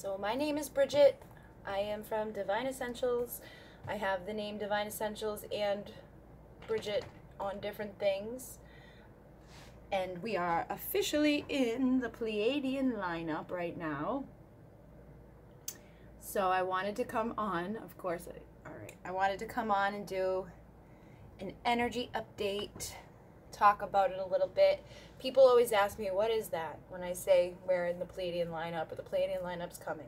So my name is Bridget. I am from Divinessentials. I have the name Divinessentials and Bridget on different things. And we are officially in the Pleiadian lineup right now. So I wanted to come on, of course, I wanted to come on and do an energy update, talk about it a little bit. People always ask me, what is that, when I say we're in the Pleiadian lineup or the Pleiadian lineup's coming.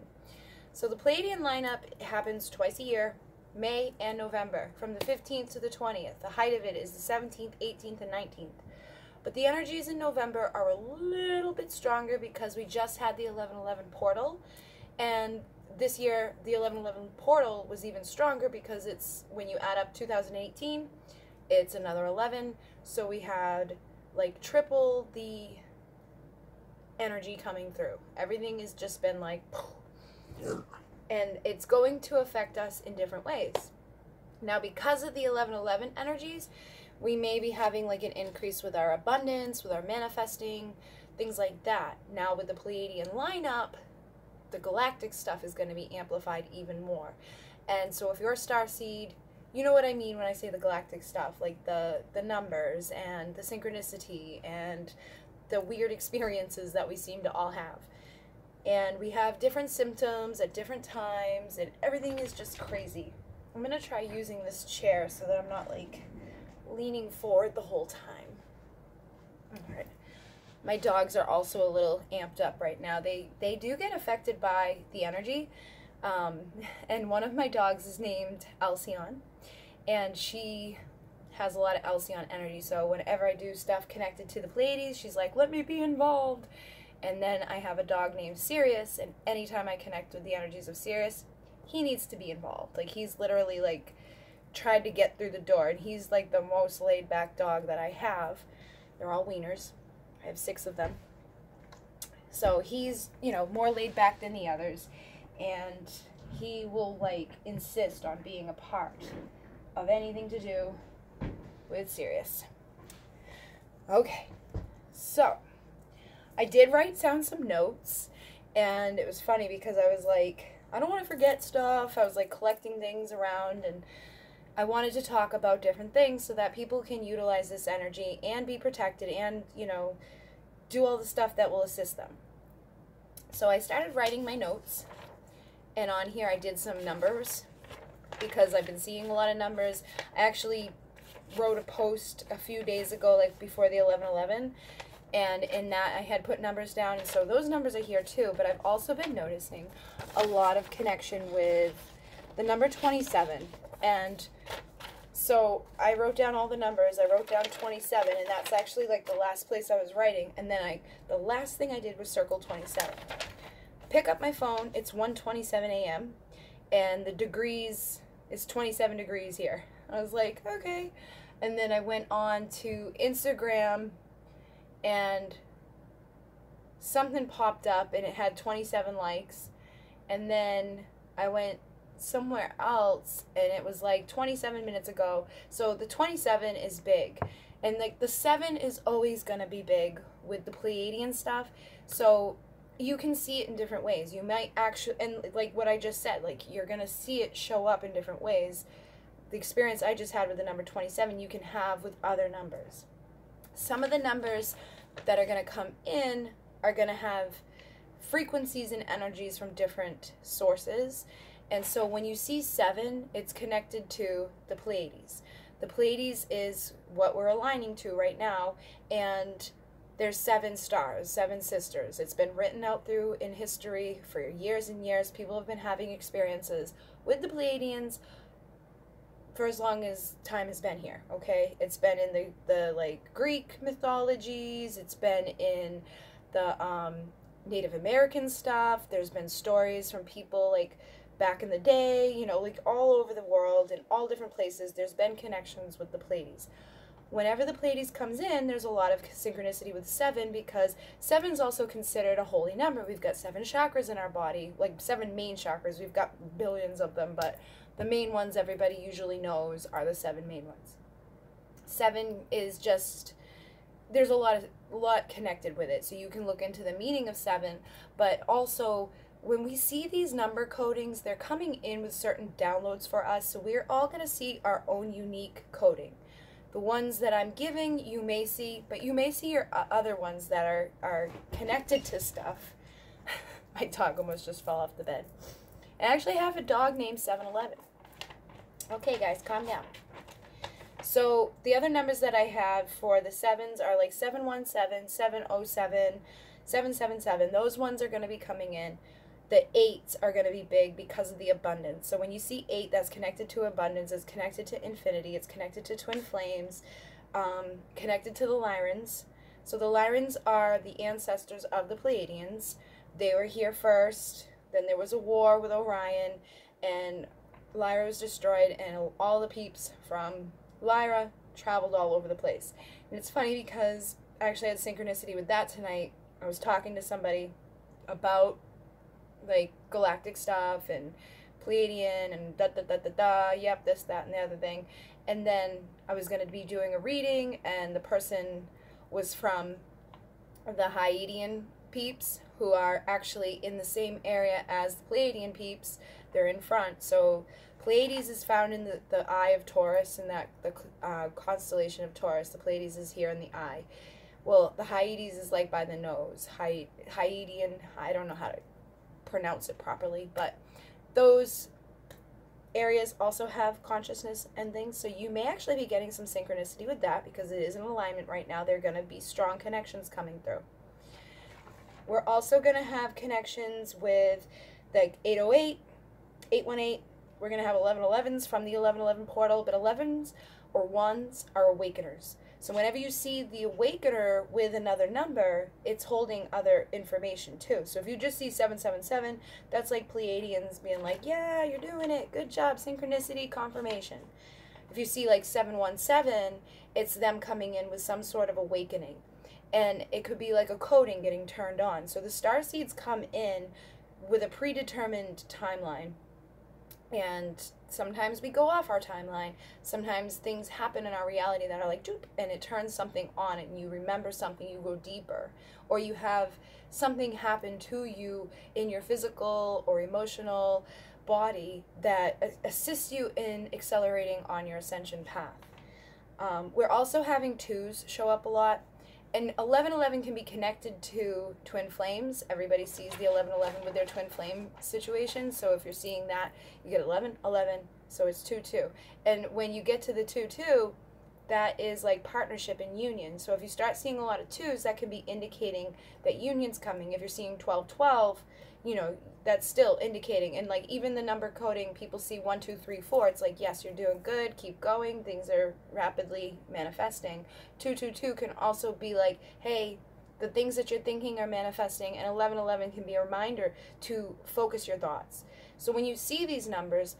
So the Pleiadian lineup happens twice a year, May and November, from the 15th to the 20th. The height of it is the 17th, 18th, and 19th. But the energies in November are a little bit stronger because we just had the 11/11 portal, and this year the 11/11 portal was even stronger because it's, when you add up 2018, it's another 11. So we had like triple the energy coming through. Everything has just been like, and it's going to affect us in different ways. Now, because of the 11/11 energies, we may be having like an increase with our abundance, with our manifesting, things like that. Now with the Pleiadian lineup, the galactic stuff is going to be amplified even more. And so if you're a starseed, you know what I mean when I say the galactic stuff, like the numbers and the synchronicity and the weird experiences that we seem to all have. And we have different symptoms at different times, and everything is just crazy. I'm going to try using this chair so that I'm not like leaning forward the whole time. All right. My dogs are also a little amped up right now. They do get affected by the energy. And one of my dogs is named Alcyon, and she has a lot of Alcyon energy. So whenever I do stuff connected to the Pleiades, she's like, let me be involved. And then I have a dog named Sirius, and anytime I connect with the energies of Sirius, he needs to be involved. Like, he's literally like tried to get through the door, and he's like the most laid back dog that I have. They're all wieners. I have 6 of them. So he's, you know, more laid back than the others, and he will like insist on being a part of anything to do with Sirius. Okay, so I did write down some notes, and it was funny because I was like, I don't want to forget stuff. I was like collecting things around, and I wanted to talk about different things so that people can utilize this energy and be protected and, you know, do all the stuff that will assist them. So I started writing my notes, and on here I did some numbers because I've been seeing a lot of numbers. I actually wrote a post a few days ago, like before the 11/11, and in that I had put numbers down, and so those numbers are here too. But I've also been noticing a lot of connection with the number 27. And so I wrote down all the numbers. I wrote down 27, and that's actually like the last place I was writing. And then the last thing I did was circle 27. Pick up my phone. It's 1:27 a.m. and the degrees is 27 degrees here. I was like, okay. And then I went on to Instagram, and something popped up, and it had 27 likes. And then I went somewhere else, and it was like 27 minutes ago. So the 27 is big, and like the 7 is always gonna be big with the Pleiadian stuff. So you can see it in different ways. You might actually, and like what I just said, like you're gonna see it show up in different ways. The experience I just had with the number 27 you can have with other numbers. Some of the numbers that are gonna come in are gonna have frequencies and energies from different sources. And so when you see 7, it's connected to the Pleiades. The Pleiades is what we're aligning to right now, and there's 7 stars, 7 sisters. It's been written out through in history for years and years. People have been having experiences with the Pleiadians for as long as time has been here, okay? It's been in the like Greek mythologies. It's been in the Native American stuff. There's been stories from people like back in the day, you know, like all over the world, in all different places, there's been connections with the Pleiades. Whenever the Pleiades comes in, there's a lot of synchronicity with 7 because 7 is also considered a holy number. We've got 7 chakras in our body, like 7 main chakras. We've got billions of them, but the main ones everybody usually knows are the 7 main ones. 7 is just, there's a lot connected with it, so you can look into the meaning of 7, but also when we see these number codings, they're coming in with certain downloads for us, so we're all going to see our own unique coding. The ones that I'm giving, you may see, but you may see your other ones that are connected to stuff. My dog almost just fell off the bed. I actually have a dog named 7-Eleven. Okay, guys, calm down. So the other numbers that I have for the 7s are like 717, 707, 777. Those ones are going to be coming in. The 8s are going to be big because of the abundance. So when you see 8, that's connected to abundance, it's connected to infinity, it's connected to twin flames, connected to the Lyrans. So the Lyrans are the ancestors of the Pleiadians. They were here first, then there was a war with Orion, and Lyra was destroyed, and all the peeps from Lyra traveled all over the place. And it's funny because I actually had synchronicity with that tonight. I was talking to somebody about like galactic stuff and Pleiadian and yep, this, that, and the other thing. And then I was going to be doing a reading, and the person was from the Pleiadian peeps, who are actually in the same area as the Pleiadian peeps. They're in front. So Pleiades is found in the eye of Taurus, and that the constellation of Taurus. The Pleiades is here in the eye. Well, the Hyades is like by the nose. Pleiadian, I don't know how to pronounce it properly, but those areas also have consciousness and things, so you may actually be getting some synchronicity with that because it is in alignment right now. There are going to be strong connections coming through. We're also going to have connections with like 808, 818. We're going to have 1111s from the 1111 portal, but 11s or 1s are awakeners. So whenever you see the awakener with another number, it's holding other information too. So if you just see 777, that's like Pleiadians being like, yeah, you're doing it, good job, synchronicity, confirmation. If you see like 717, it's them coming in with some sort of awakening. And it could be like a coding getting turned on. So the starseeds come in with a predetermined timeline. And sometimes we go off our timeline. Sometimes things happen in our reality that are like, doop, and it turns something on, and you remember something, you go deeper. Or you have something happen to you in your physical or emotional body that assists you in accelerating on your ascension path. We're also having 2s show up a lot. And 1111 can be connected to twin flames. Everybody sees the 1111 with their twin flame situation. So if you're seeing that, you get 1111, so it's 22. And when you get to the 22, that is like partnership and union. So if you start seeing a lot of 2s, that can be indicating that union's coming. If you're seeing 1212, you know, that's still indicating. And like even the number coding, people see 1, 2, 3, 4. It's like, yes, you're doing good, keep going, things are rapidly manifesting. 222 can also be like, hey, the things that you're thinking are manifesting, and 1111 can be a reminder to focus your thoughts. So when you see these numbers,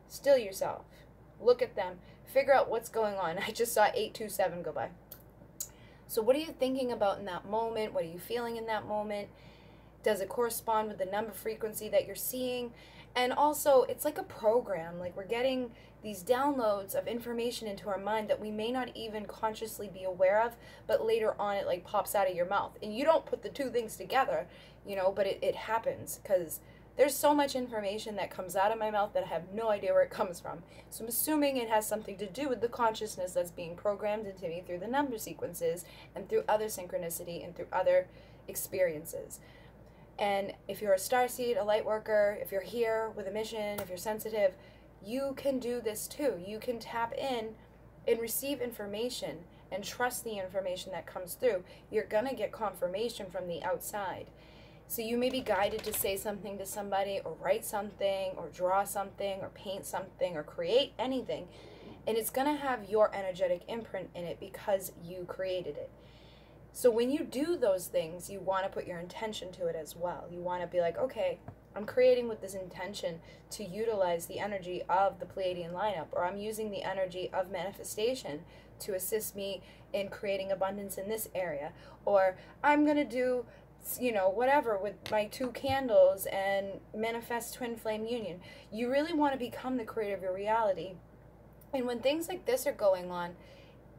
still yourself, look at them, figure out what's going on. I just saw 827 go by. So what are you thinking about in that moment? What are you feeling in that moment? Does it correspond with the number frequency that you're seeing? And also, it's like a program. Like we're getting these downloads of information into our mind that we may not even consciously be aware of, but later on it like pops out of your mouth. And you don't put the two things together, you know, but it happens because there's so much information that comes out of my mouth that I have no idea where it comes from. So I'm assuming it has something to do with the consciousness that's being programmed into me through the number sequences and through other synchronicity and through other experiences. And if you're a starseed, a light worker, if you're here with a mission, if you're sensitive, you can do this too. You can tap in and receive information and trust the information that comes through. You're going to get confirmation from the outside. So you may be guided to say something to somebody or write something or draw something or paint something or create anything. And it's going to have your energetic imprint in it because you created it. So when you do those things, you want to put your intention to it as well. You want to be like, okay, I'm creating with this intention to utilize the energy of the Pleiadian lineup, or I'm using the energy of manifestation to assist me in creating abundance in this area, or I'm going to do, you know, whatever with my 2 candles and manifest twin flame union. You really want to become the creator of your reality. And when things like this are going on,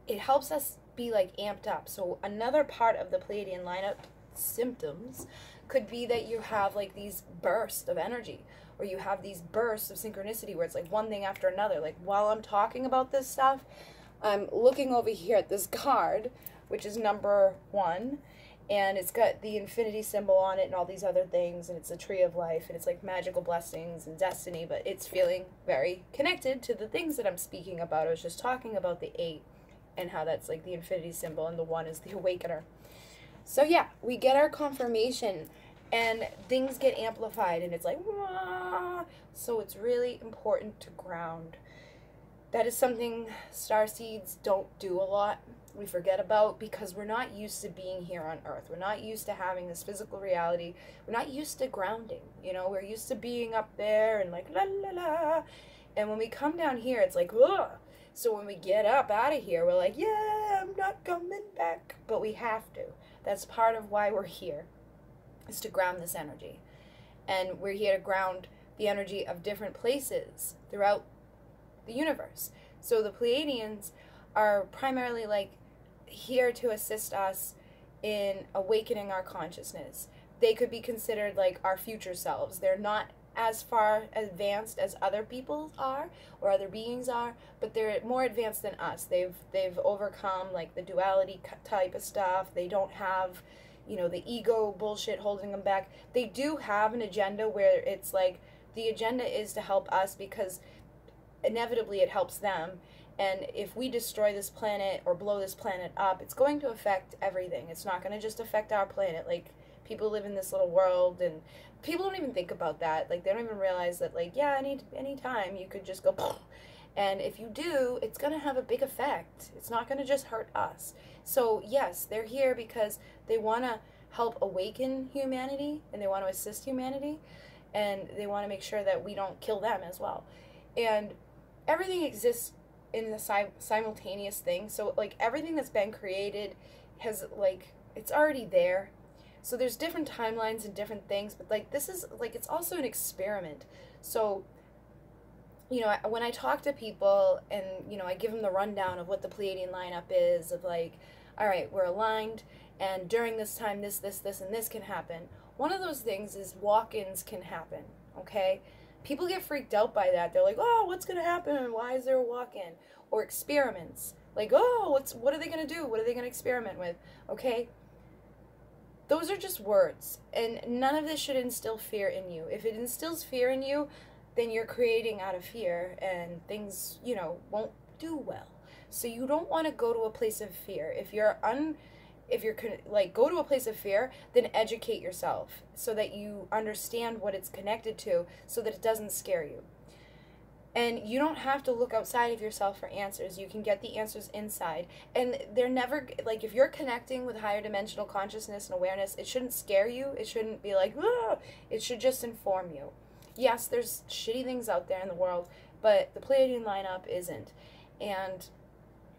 it helps us be like amped up. So another part of the Pleiadian lineup symptoms could be that you have like these bursts of energy, or you have these bursts of synchronicity where it's like one thing after another. Like while I'm talking about this stuff, I'm looking over here at this card, which is number 1, and it's got the infinity symbol on it and all these other things, and it's a tree of life, and it's like magical blessings and destiny, but it's feeling very connected to the things that I'm speaking about. I was just talking about the 8 and how that's like the infinity symbol, and the 1 is the awakener. So yeah, we get our confirmation and things get amplified, and it's like, wah! So it's really important to ground. That is something starseeds don't do a lot. We forget about, because we're not used to being here on Earth. We're not used to having this physical reality. We're not used to grounding. You know, we're used to being up there and like la la la. And when we come down here, it's like, ugh. So when we get up out of here, we're like, yeah, I'm not coming back. But we have to. That's part of why we're here, is to ground this energy. And we're here to ground the energy of different places throughout the universe. So the Pleiadians are primarily like here to assist us in awakening our consciousness. They could be considered like our future selves. They're not as far advanced as other people are or other beings are, but they're more advanced than us. They've overcome like the duality type of stuff. They don't have, you know, the ego bullshit holding them back. They do have an agenda where it's like the agenda is to help us, because inevitably it helps them. And if we destroy this planet or blow this planet up, it's going to affect everything. It's not going to just affect our planet. Like, people live in this little world, and people don't even think about that. Like, they don't even realize that, like, yeah, any time you could just go, and if you do, it's going to have a big effect. It's not going to just hurt us. So, yes, they're here because they want to help awaken humanity, and they want to assist humanity, and they want to make sure that we don't kill them as well. And everything exists in the simultaneous thing. So like everything that's been created has like, it's already there. So there's different timelines and different things, but like this is like, it's also an experiment. So, you know, when I talk to people and, you know, I give them the rundown of what the Pleiadian lineup is, of like, all right, we're aligned, and during this time this and this can happen. One of those things is walk-ins can happen, okay? People get freaked out by that. They're like, oh, what's going to happen? Why is there a walk-in? Or experiments. Like, oh, what are they going to do? What are they going to experiment with? Okay? Those are just words. And none of this should instill fear in you. If it instills fear in you, then you're creating out of fear, and things, you know, won't do well. So you don't want to go to a place of fear. If you're like, go to a place of fear, then educate yourself so that you understand what it's connected to, so that it doesn't scare you. And you don't have to look outside of yourself for answers. You can get the answers inside. And they're never, like, if you're connecting with higher dimensional consciousness and awareness, it shouldn't scare you. It shouldn't be like, ah! It should just inform you. Yes, there's shitty things out there in the world, but the Pleiadian lineup isn't. And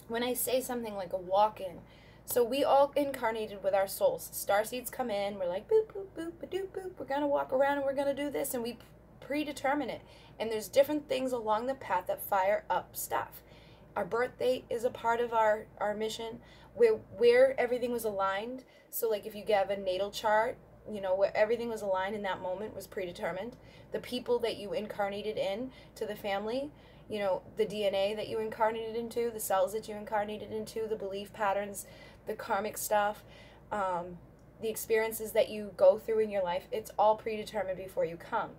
when I say something like a walk-in, so we all incarnated with our souls. Starseeds come in, we're like, boop, boop, boop, ba-doop, boop, we're going to walk around and we're going to do this, and we predetermine it. And there's different things along the path that fire up stuff. Our birth date is a part of our mission, where everything was aligned. So like if you have a natal chart, you know, where everything was aligned in that moment was predetermined. The people that you incarnated in to the family, you know, the DNA that you incarnated into, the cells that you incarnated into, the belief patterns, the karmic stuff, the experiences that you go through in your life, it's all predetermined before you come.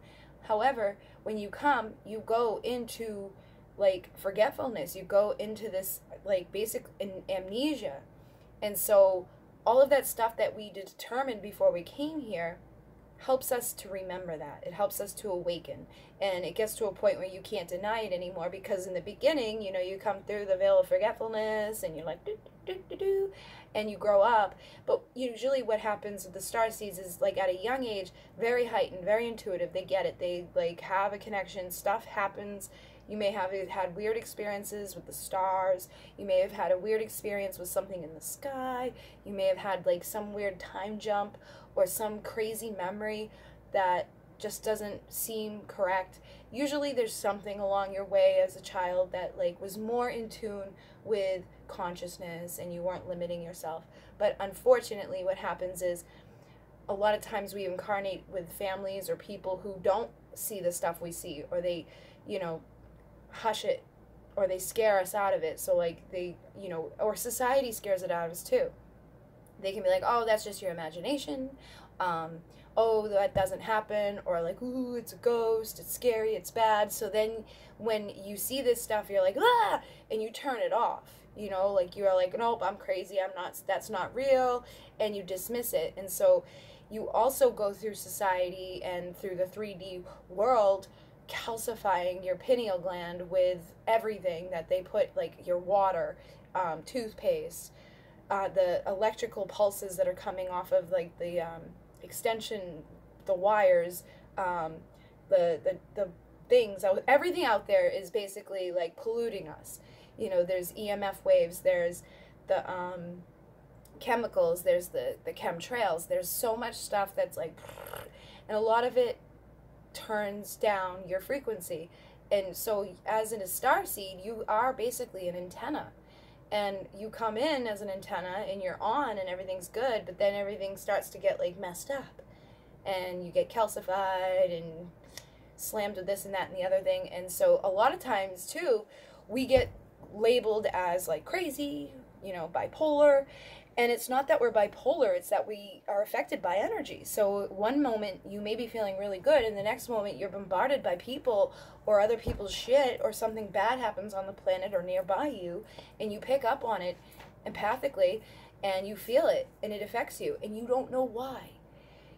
However, when you come, you go into like forgetfulness. You go into this like basic amnesia. And so all of that stuff that we determined before we came here helps us to remember that. It helps us to awaken. And it gets to a point where you can't deny it anymore, because in the beginning, you know, you come through the veil of forgetfulness and you're like, do, do, do, do, and you grow up. But usually what happens with the starseeds is like at a young age, very heightened, very intuitive. They get it. They like have a connection. Stuff happens. You may have had weird experiences with the stars. You may have had a weird experience with something in the sky. You may have had like some weird time jump or some crazy memory that just doesn't seem correct. Usually there's something along your way as a child that like was more in tune with consciousness and you weren't limiting yourself. But unfortunately what happens is a lot of times we incarnate with families or people who don't see the stuff we see, or they, you know, hush it, or they scare us out of it. So like they, you know, or society scares it out of us too. They can be like, oh, that's just your imagination. Oh, that doesn't happen. Or like, ooh, it's a ghost. It's scary. It's bad. So then when you see this stuff, you're like, ah, and you turn it off. You know, like you're like, nope, I'm crazy. I'm not, that's not real. And you dismiss it. And so you also go through society and through the 3D world calcifying your pineal gland with everything that they put, like your water, toothpaste, the electrical pulses that are coming off of like the extension, the wires, the things, everything out there is basically like polluting us. You know, there's EMF waves, there's the chemicals, there's the chemtrails, there's so much stuff that's like, and a lot of it turns down your frequency. And so as in a starseed, you are basically an antenna. And you come in as an antenna and you're on and everything's good, but then everything starts to get like messed up. And you get calcified and slammed with this and that and the other thing. And so a lot of times too, we get labeled as like crazy, you know, bipolar. And it's not that we're bipolar, it's that we are affected by energy. So one moment you may be feeling really good, and the next moment you're bombarded by people or other people's shit, or something bad happens on the planet or nearby you, and you pick up on it empathically, and you feel it, and it affects you, and you don't know why.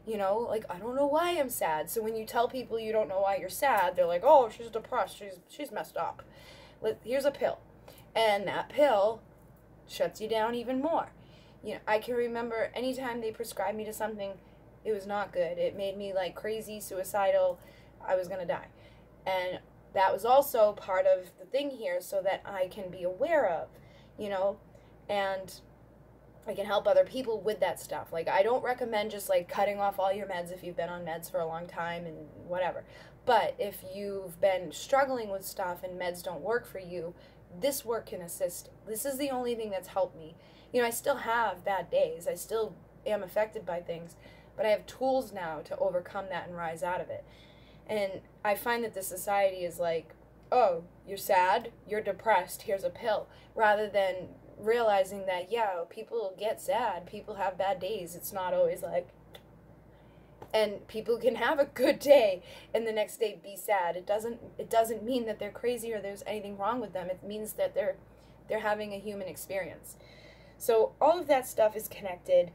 You know, like, I don't know why I'm sad. So when you tell people you don't know why you're sad, they're like, oh, she's depressed, she's messed up. Here's a pill. And that pill shuts you down even more. You know, I can remember anytime they prescribed me to something, it was not good. It made me like crazy, suicidal. I was going to die. And that was also part of the thing here, so that I can be aware of, you know, and I can help other people with that stuff. Like, I don't recommend just like cutting off all your meds if you've been on meds for a long time and whatever. But if you've been struggling with stuff and meds don't work for you, this work can assist. This is the only thing that's helped me. You know, I still have bad days. I still am affected by things, but I have tools now to overcome that and rise out of it. And I find that the society is like, oh, you're sad, you're depressed, here's a pill, rather than realizing that, yeah, people get sad, people have bad days. It's not always like, and people can have a good day and the next day be sad. It doesn't mean that they're crazy or there's anything wrong with them. It means that they're having a human experience. So all of that stuff is connected.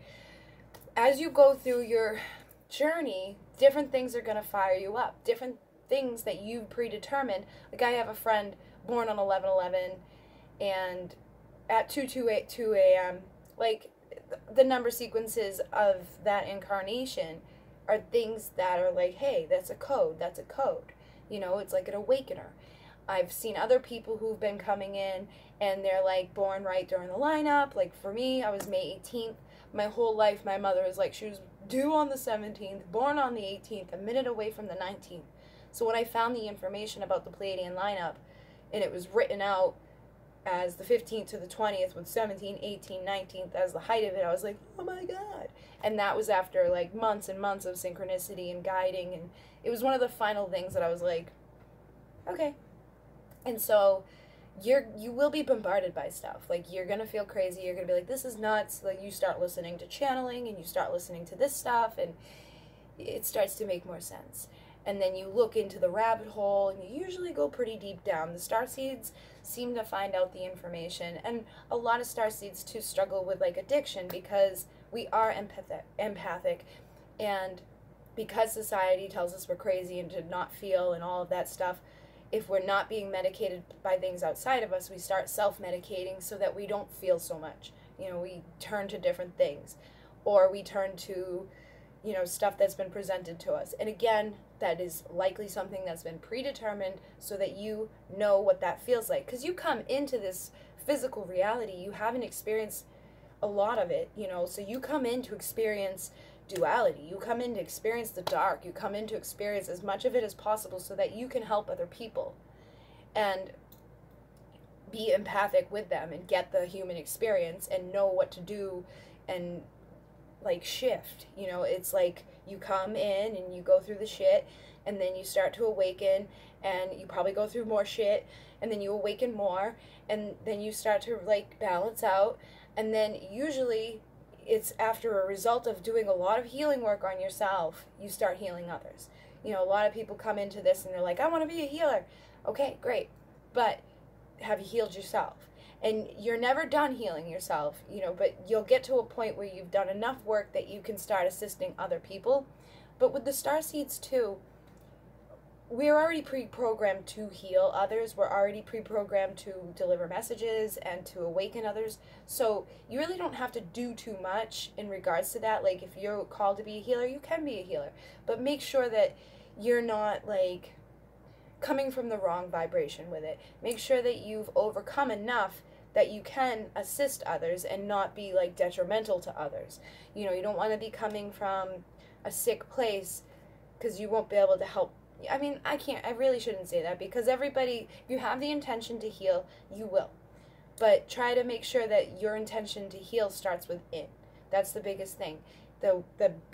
As you go through your journey, different things are going to fire you up. Different things that you've predetermined. Like, I have a friend born on 11/11 and at 2:28 a.m. Like, the number sequences of that incarnation are things that are like, hey, that's a code. That's a code. You know, it's like an awakener. I've seen other people who've been coming in and they're like born right during the lineup. Like for me, I was May 18th. My whole life, my mother is like, she was due on the 17th, born on the 18th, a minute away from the 19th. So when I found the information about the Pleiadian lineup, and it was written out as the 15th to the 20th with 17, 18, 19th as the height of it, I was like, oh my God. And that was after like months and months of synchronicity and guiding. And it was one of the final things that I was like, okay. And so you will be bombarded by stuff. Like, you're going to feel crazy. You're going to be like, this is nuts. Like, you start listening to channeling and you start listening to this stuff and it starts to make more sense. And then you look into the rabbit hole and you usually go pretty deep down. The starseeds seem to find out the information. And a lot of starseeds too struggle with like addiction because we are empathic. And because society tells us we're crazy and to not feel and all of that stuff, if we're not being medicated by things outside of us, we start self-medicating so that we don't feel so much. You know, we turn to different things, or we turn to, you know, stuff that's been presented to us. And again, that is likely something that's been predetermined so that you know what that feels like. Because you come into this physical reality, you haven't experienced a lot of it, you know, so you come in to experience duality. You come in to experience the dark. You come in to experience as much of it as possible so that you can help other people and be empathic with them and get the human experience and know what to do and like shift. You know, it's like you come in and you go through the shit, and then you start to awaken, and you probably go through more shit, and then you awaken more, and then you start to like balance out, and then usually it's after a result of doing a lot of healing work on yourself, you start healing others. You know, a lot of people come into this and they're like, I want to be a healer. Okay, great. But have you healed yourself? And you're never done healing yourself, you know, but you'll get to a point where you've done enough work that you can start assisting other people. But with the starseeds too, we're already pre-programmed to heal others. We're already pre-programmed to deliver messages and to awaken others. So you really don't have to do too much in regards to that. Like, if you're called to be a healer, you can be a healer. But make sure that you're not, like, coming from the wrong vibration with it. Make sure that you've overcome enough that you can assist others and not be, like, detrimental to others. You know, you don't want to be coming from a sick place, because you won't be able to help. I mean, I really shouldn't say that, because everybody, if you have the intention to heal, you will. But try to make sure that your intention to heal starts within. That's the biggest thing. The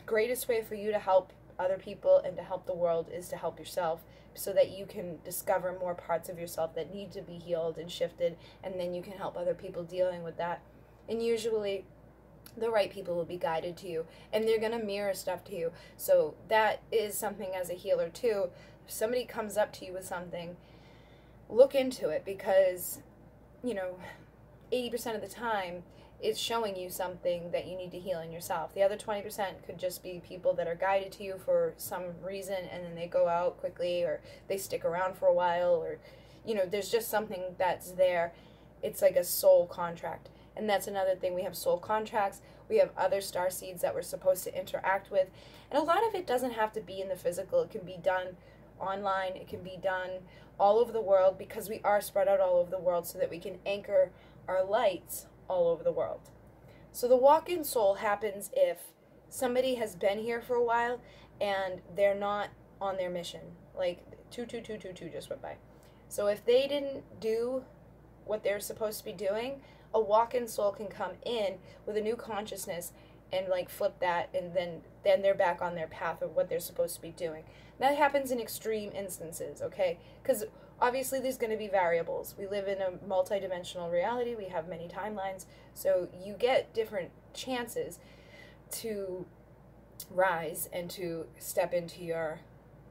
greatest way for you to help other people and to help the world is to help yourself, so that you can discover more parts of yourself that need to be healed and shifted, and then you can help other people dealing with that. And usually the right people will be guided to you, and they're going to mirror stuff to you. So that is something as a healer too. If somebody comes up to you with something, look into it, because, you know, 80% of the time it's showing you something that you need to heal in yourself. The other 20% could just be people that are guided to you for some reason, and then they go out quickly, or they stick around for a while, or, you know, there's just something that's there. It's like a soul contract. And that's another thing. We have soul contracts. We have other starseeds that we're supposed to interact with. And a lot of it doesn't have to be in the physical. It can be done online. It can be done all over the world, because we are spread out all over the world, so that we can anchor our lights all over the world. So the walk-in soul happens if somebody has been here for a while and they're not on their mission. Like 22222 just went by. So if they didn't do what they're supposed to be doing, a walk-in soul can come in with a new consciousness and like flip that, and then they're back on their path of what they're supposed to be doing. That happens in extreme instances, okay? Because obviously there's going to be variables. We live in a multidimensional reality. We have many timelines, so you get different chances to rise and to step into your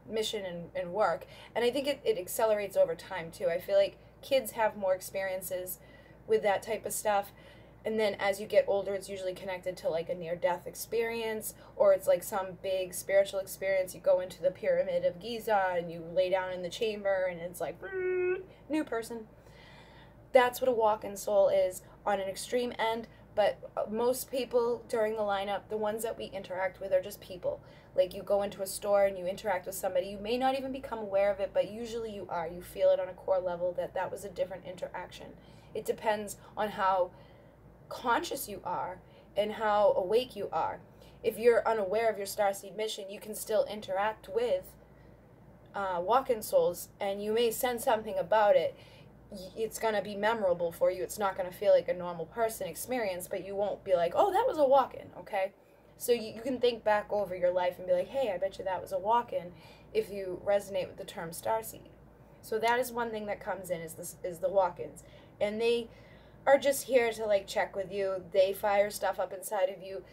mission and work. And I think it accelerates over time too. I feel like kids have more experiences with that type of stuff, and then as you get older, it's usually connected to like a near-death experience, or it's like some big spiritual experience. You go into the Pyramid of Giza and you lay down in the chamber, and it's like new person. That's what a walk-in soul is on an extreme end. But most people during the lineup, the ones that we interact with, are just people. Like, you go into a store and you interact with somebody. You may not even become aware of it, but usually you are. You feel it on a core level that was a different interaction. It depends on how conscious you are and how awake you are. If you're unaware of your starseed mission, you can still interact with walk-in souls, and you may sense something about it. It's going to be memorable for you. It's not going to feel like a normal person experience, but you won't be like, oh, that was a walk-in, okay? So you can think back over your life and be like, hey, I bet you that was a walk-in, if you resonate with the term starseed. So that is one thing that comes in, is the walk-ins. And they are just here to like check with you. They fire stuff up inside of you.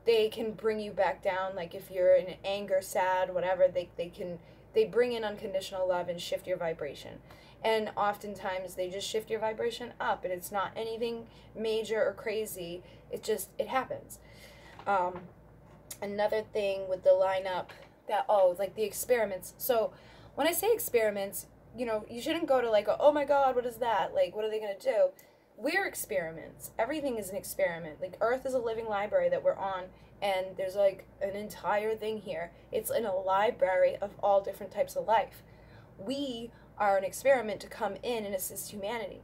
They can bring you back down. Like if you're in anger, sad, whatever, they bring in unconditional love and shift your vibration. And oftentimes they just shift your vibration up, and it's not anything major or crazy. It happens. Another thing with the lineup like the experiments. So when I say experiments, you know, you shouldn't go to like, oh my God, what is that? Like, what are they going to do? We're experiments. Everything is an experiment. Like, Earth is a living library that we're on, and there's like an entire thing here. It's in a library of all different types of life. We are an experiment to come in and assist humanity,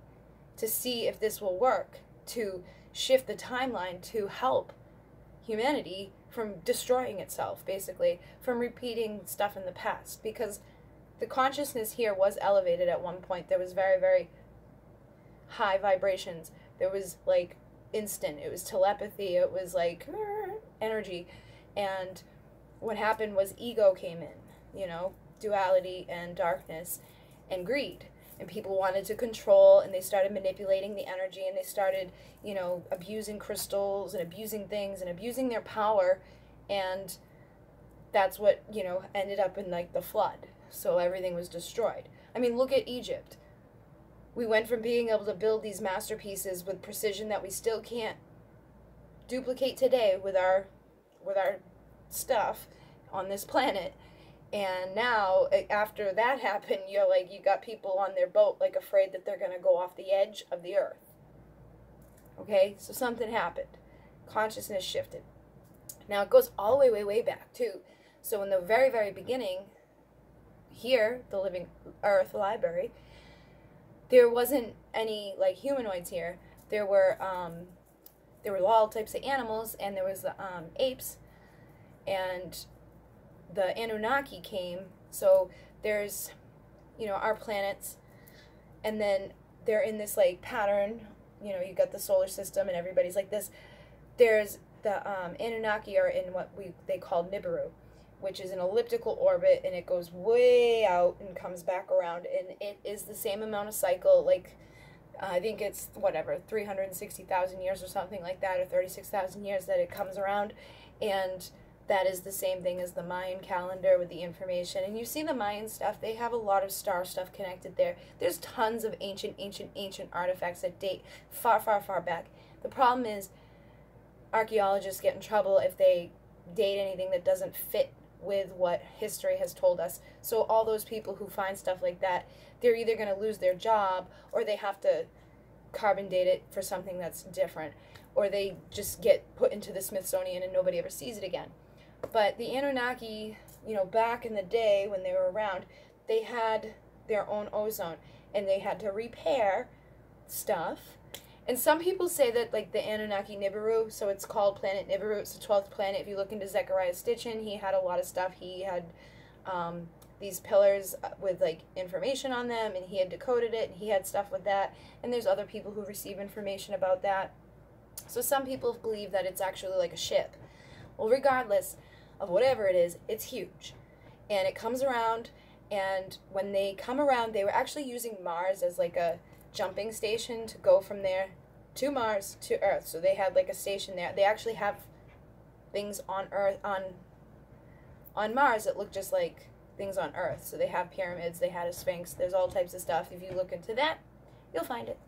to see if this will work, to shift the timeline, to help humanity from destroying itself, basically, from repeating stuff in the past. Because the consciousness here was elevated at one point. There was very, very high vibrations. There was like instant. It was telepathy. It was like energy. And what happened was ego came in, you know, duality and darkness and greed. And people wanted to control, and they started manipulating the energy, and they started, you know, abusing crystals and abusing things and abusing their power. And that's what, you know, ended up in like the flood. So everything was destroyed. I mean, look at Egypt. We went from being able to build these masterpieces with precision that we still can't duplicate today with our stuff on this planet. And now, after that happened, you're like, you got people on their boat, like, afraid that they're going to go off the edge of the earth. Okay? So something happened. Consciousness shifted. Now, it goes all the way, way, way back, too. So in the very, very beginning, here, the Living Earth Library, there wasn't any, like, humanoids here. There were all types of animals, and there was the apes, and the Anunnaki came. So there's, you know, our planets, and then they're in this like pattern, you know, you got the solar system and everybody's like this. There's the Anunnaki are in what they call Nibiru, which is an elliptical orbit, and it goes way out and comes back around, and it is the same amount of cycle, like I think it's whatever 360,000 years or something like that, or 36,000 years that it comes around. And that is the same thing as the Mayan calendar with the information. And you see the Mayan stuff, they have a lot of star stuff connected there. There's tons of ancient artifacts that date far, far, far back. The problem is archaeologists get in trouble if they date anything that doesn't fit with what history has told us. So all those people who find stuff like that, they're either going to lose their job, or they have to carbon date it for something that's different, or they just get put into the Smithsonian and nobody ever sees it again. But the Anunnaki, you know, back in the day when they were around, they had their own ozone, and they had to repair stuff. And some people say that, like, the Anunnaki Nibiru, so it's called Planet Nibiru, it's the 12th planet. If you look into Zechariah Stitchin, he had a lot of stuff. He had these pillars with, like, information on them, and he had decoded it, and he had stuff with that. And there's other people who receive information about that. So some people believe that it's actually like a ship. Well, regardless of whatever it is, it's huge. And it comes around, and when they come around, they were actually using Mars as like a jumping station to go from there to Mars to Earth. So they had like a station there. They actually have things on Earth, on Mars that look just like things on Earth. So they have pyramids, they had a sphinx, there's all types of stuff. If you look into that, you'll find it.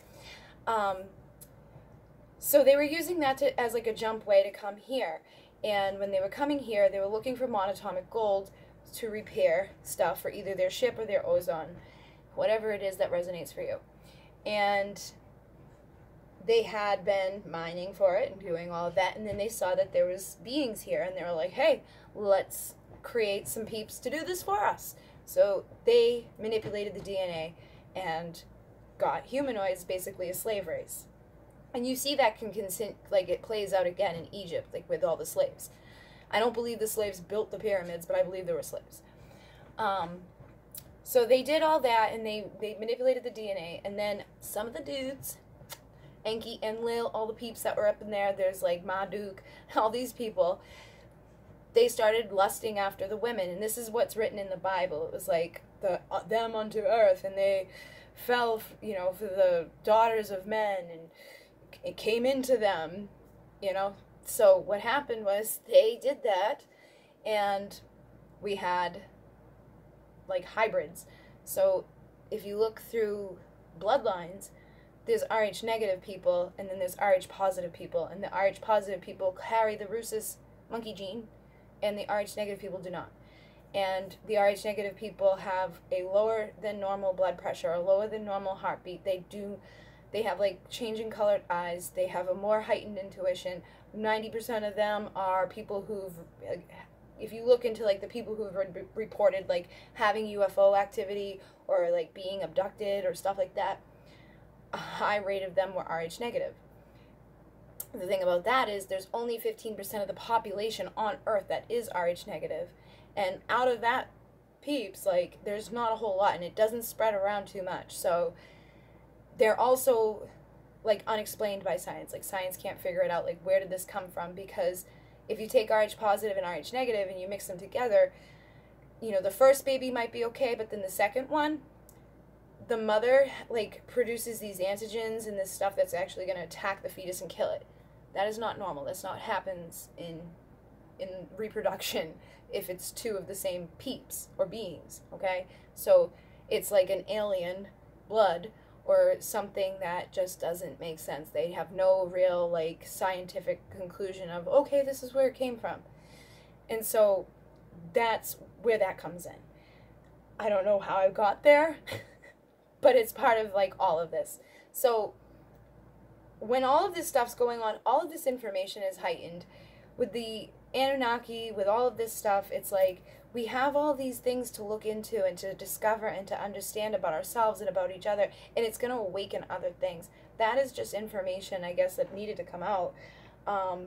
So they were using that as like a jump way to come here. And when they were coming here, they were looking for monatomic gold to repair stuff for either their ship or their ozone, whatever it is that resonates for you. And they had been mining for it and doing all of that, and then they saw that there was beings here, and they were like, hey, let's create some peeps to do this for us. So they manipulated the DNA and got humanoids, basically a slave race. And you see that like it plays out again in Egypt, like with all the slaves. I don't believe the slaves built the pyramids, but I believe there were slaves. So they did all that, and they manipulated the DNA, and then some of the dudes, Enki, Enlil, all the peeps that were up in there, there's like Marduk, all these people, they started lusting after the women. And this is what's written in the Bible. It was like them unto earth, and they fell, you know, for the daughters of men, and it came into them, you know. So what happened was they did that, and we had like hybrids. So if you look through bloodlines, there's Rh negative people, and then there's Rh positive people, and the Rh positive people carry the rhesus monkey gene, and the Rh negative people do not. And the Rh negative people have a lower than normal blood pressure, a lower than normal heartbeat. They have like changing colored eyes. They have a more heightened intuition. 90% of them are people who've, if you look into like the people who've reported like having UFO activity or like being abducted or stuff like that, a high rate of them were Rh negative. The thing about that is there's only 15% of the population on Earth that is Rh negative. And out of that peeps, like, there's not a whole lot, and it doesn't spread around too much. So they're also like unexplained by science. Like, science can't figure it out, like, where did this come from? Because if you take Rh positive and Rh negative and you mix them together, you know, the first baby might be okay, but then the second one, the mother, like, produces these antigens and this stuff that's actually going to attack the fetus and kill it. That is not normal. That's not happens in reproduction if it's two of the same peeps or beings, okay? So it's like an alien blood or something that just doesn't make sense. They have no real, like, scientific conclusion of, okay, this is where it came from. And so that's where that comes in. I don't know how I got there, but it's part of, like, all of this. So when all of this stuff's going on, all of this information is heightened. With the Anunnaki, with all of this stuff, it's like we have all these things to look into and to discover and to understand about ourselves and about each other, and it's going to awaken other things. That is just information, I guess, that needed to come out. I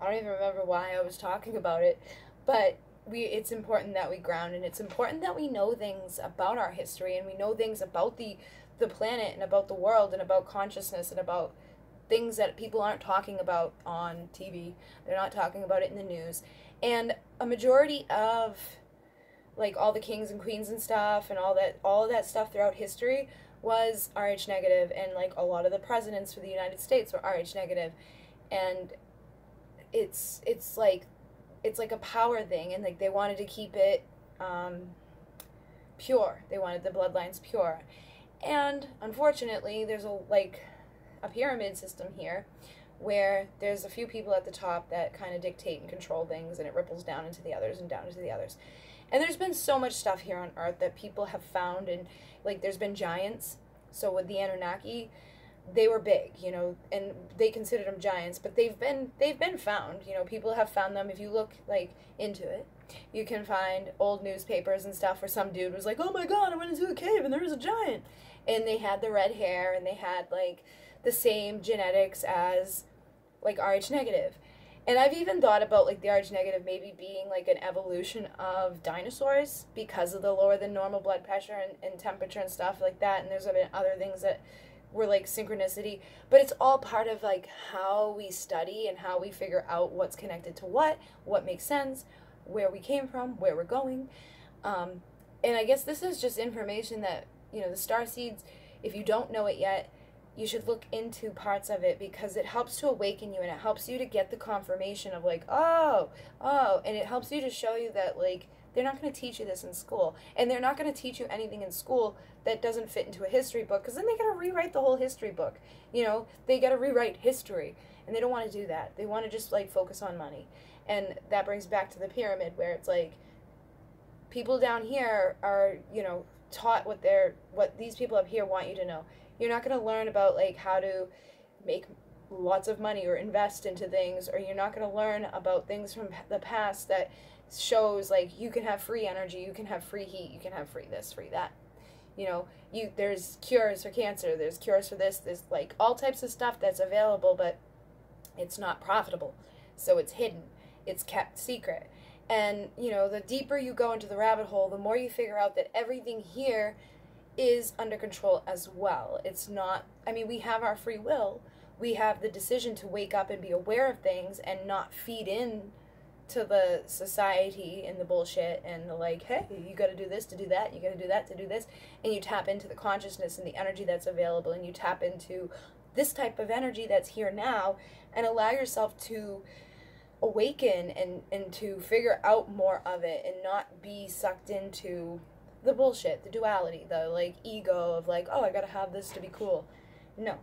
don't even remember why I was talking about it, but it's important that we ground, and it's important that we know things about our history, and we know things about the planet and about the world and about consciousness and about things that people aren't talking about on TV. They're not talking about it in the news. And a majority of, like, all the kings and queens and stuff and all of that stuff throughout history was Rh negative, and, like, a lot of the presidents for the United States were Rh negative. And it's like a power thing, and, like, they wanted to keep it pure. They wanted the bloodlines pure. And unfortunately, there's a pyramid system here where there's a few people at the top that kind of dictate and control things, and it ripples down into the others and down into the others. And there's been so much stuff here on Earth that people have found, and, like, there's been giants. So with the Anunnaki, they were big, you know, and they considered them giants, but they've been found. You know, people have found them. If you look, like, into it, you can find old newspapers and stuff where some dude was like, oh my god, I went into a cave and there was a giant. And they had the red hair, and they had, like, the same genetics as, like, Rh negative. And I've even thought about, like, the Rh negative maybe being, like, an evolution of dinosaurs because of the lower than normal blood pressure and temperature and stuff like that. And there's been other things that were, like, synchronicity. But it's all part of, like, how we study and how we figure out what's connected to what makes sense, where we came from, where we're going. And I guess this is just information that, you know, the starseeds, if you don't know it yet, you should look into parts of it, because it helps to awaken you, and it helps you to get the confirmation of, like, oh, and it helps you to show you that, like, they're not going to teach you this in school, and they're not going to teach you anything in school that doesn't fit into a history book, because then they got to rewrite the whole history book. You know, they got to rewrite history, and they don't want to do that. They want to just, like, focus on money. And that brings back to the pyramid, where it's like people down here are, you know, taught what these people up here want you to know. You're not going to learn about, like, how to make lots of money or invest into things, or you're not going to learn about things from the past that shows, like, you can have free energy, you can have free heat, you can have free this, free that. You know, there's cures for cancer, there's cures for this, there's, like, all types of stuff that's available, but it's not profitable. So it's hidden. It's kept secret. And, you know, the deeper you go into the rabbit hole, the more you figure out that everything here is under control as well. It's not, I mean, we have our free will. We have the decision to wake up and be aware of things and not feed in to the society and the bullshit and the, like, hey, you got to do this to do that, you got to do that to do this, and you tap into the consciousness and the energy that's available, and you tap into this type of energy that's here now, and allow yourself to awaken and to figure out more of it, and not be sucked into the bullshit, the duality, the, like, ego of, like, oh, I gotta have this to be cool. No.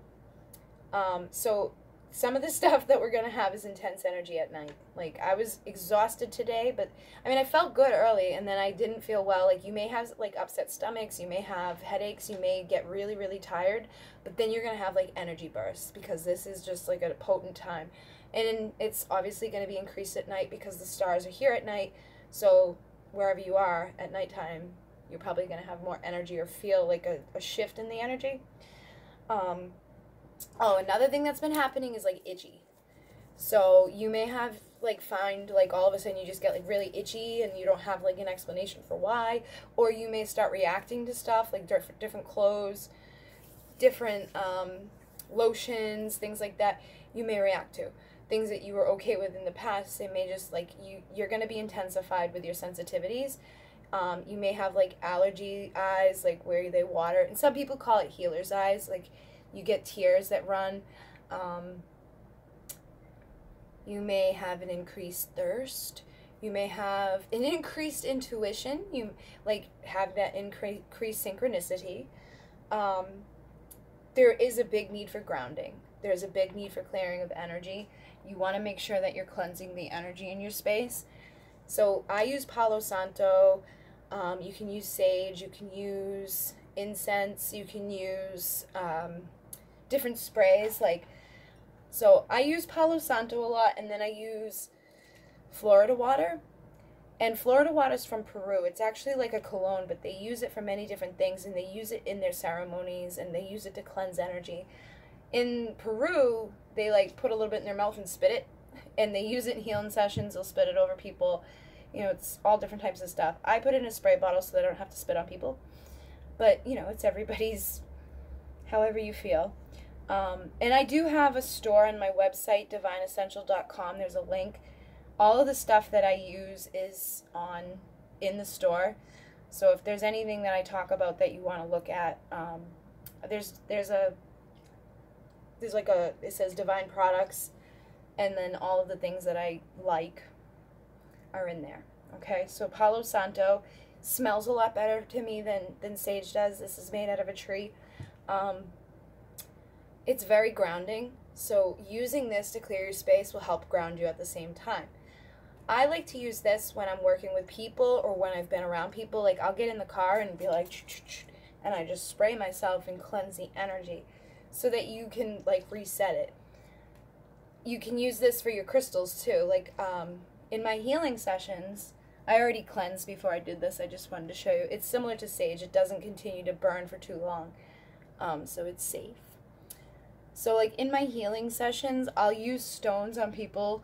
So some of the stuff that we're gonna have is intense energy at night. Like, I was exhausted today, but I mean, I felt good early, and then I didn't feel well. Like, you may have, like, upset stomachs, you may have headaches, you may get really, really tired, but then you're gonna have, like, energy bursts, because this is just, like, a potent time. And it's obviously going to be increased at night because the stars are here at night. So wherever you are at nighttime, you're probably going to have more energy or feel like a shift in the energy. Oh, another thing that's been happening is, like, itchy. So you may have, like, find, like, all of a sudden you just get, like, really itchy and you don't have, like, an explanation for why. Or you may start reacting to stuff, like different clothes, different lotions, things like that you may react to. things that you were okay with in the past, they may just, like, you're going to be intensified with your sensitivities. You may have, like, allergy eyes, like, where they water. And some people call it healer's eyes. Like, you get tears that run. You may have an increased thirst. You may have an increased intuition. You, like, have that increased synchronicity. There is a big need for grounding. There's a big need for clearing of energy. You want to make sure that you're cleansing the energy in your space. So I use Palo Santo. You can use sage. You can use incense. You can use different sprays. Like, so I use Palo Santo a lot, and then I use Florida water. And Florida water is from Peru. It's actually like a cologne, but they use it for many different things, and they use it in their ceremonies, and they use it to cleanse energy. In Peru, they, like, put a little bit in their mouth and spit it, and they use it in healing sessions. They'll spit it over people. You know, it's all different types of stuff. I put it in a spray bottle so that I don't have to spit on people. But, you know, it's everybody's, however you feel. And I do have a store on my website, Divinessential.com. There's a link. All of the stuff that I use is in the store. So if there's anything that I talk about that you want to look at, there's like it says Divine Products, and then all of the things that I like are in there. Okay, so Palo Santo smells a lot better to me than sage does. This is made out of a tree. It's very grounding, so using this to clear your space will help ground you at the same time. I like to use this when I'm working with people or when I've been around people. Like, I'll get in the car and be like, and I just spray myself and cleanse the energy so that you can, like, reset it. You can use this for your crystals too. Like, in my healing sessions, I already cleansed before I did this. I just wanted to show you. It's similar to sage. It doesn't continue to burn for too long, so it's safe. So, like, in my healing sessions, I'll use stones on people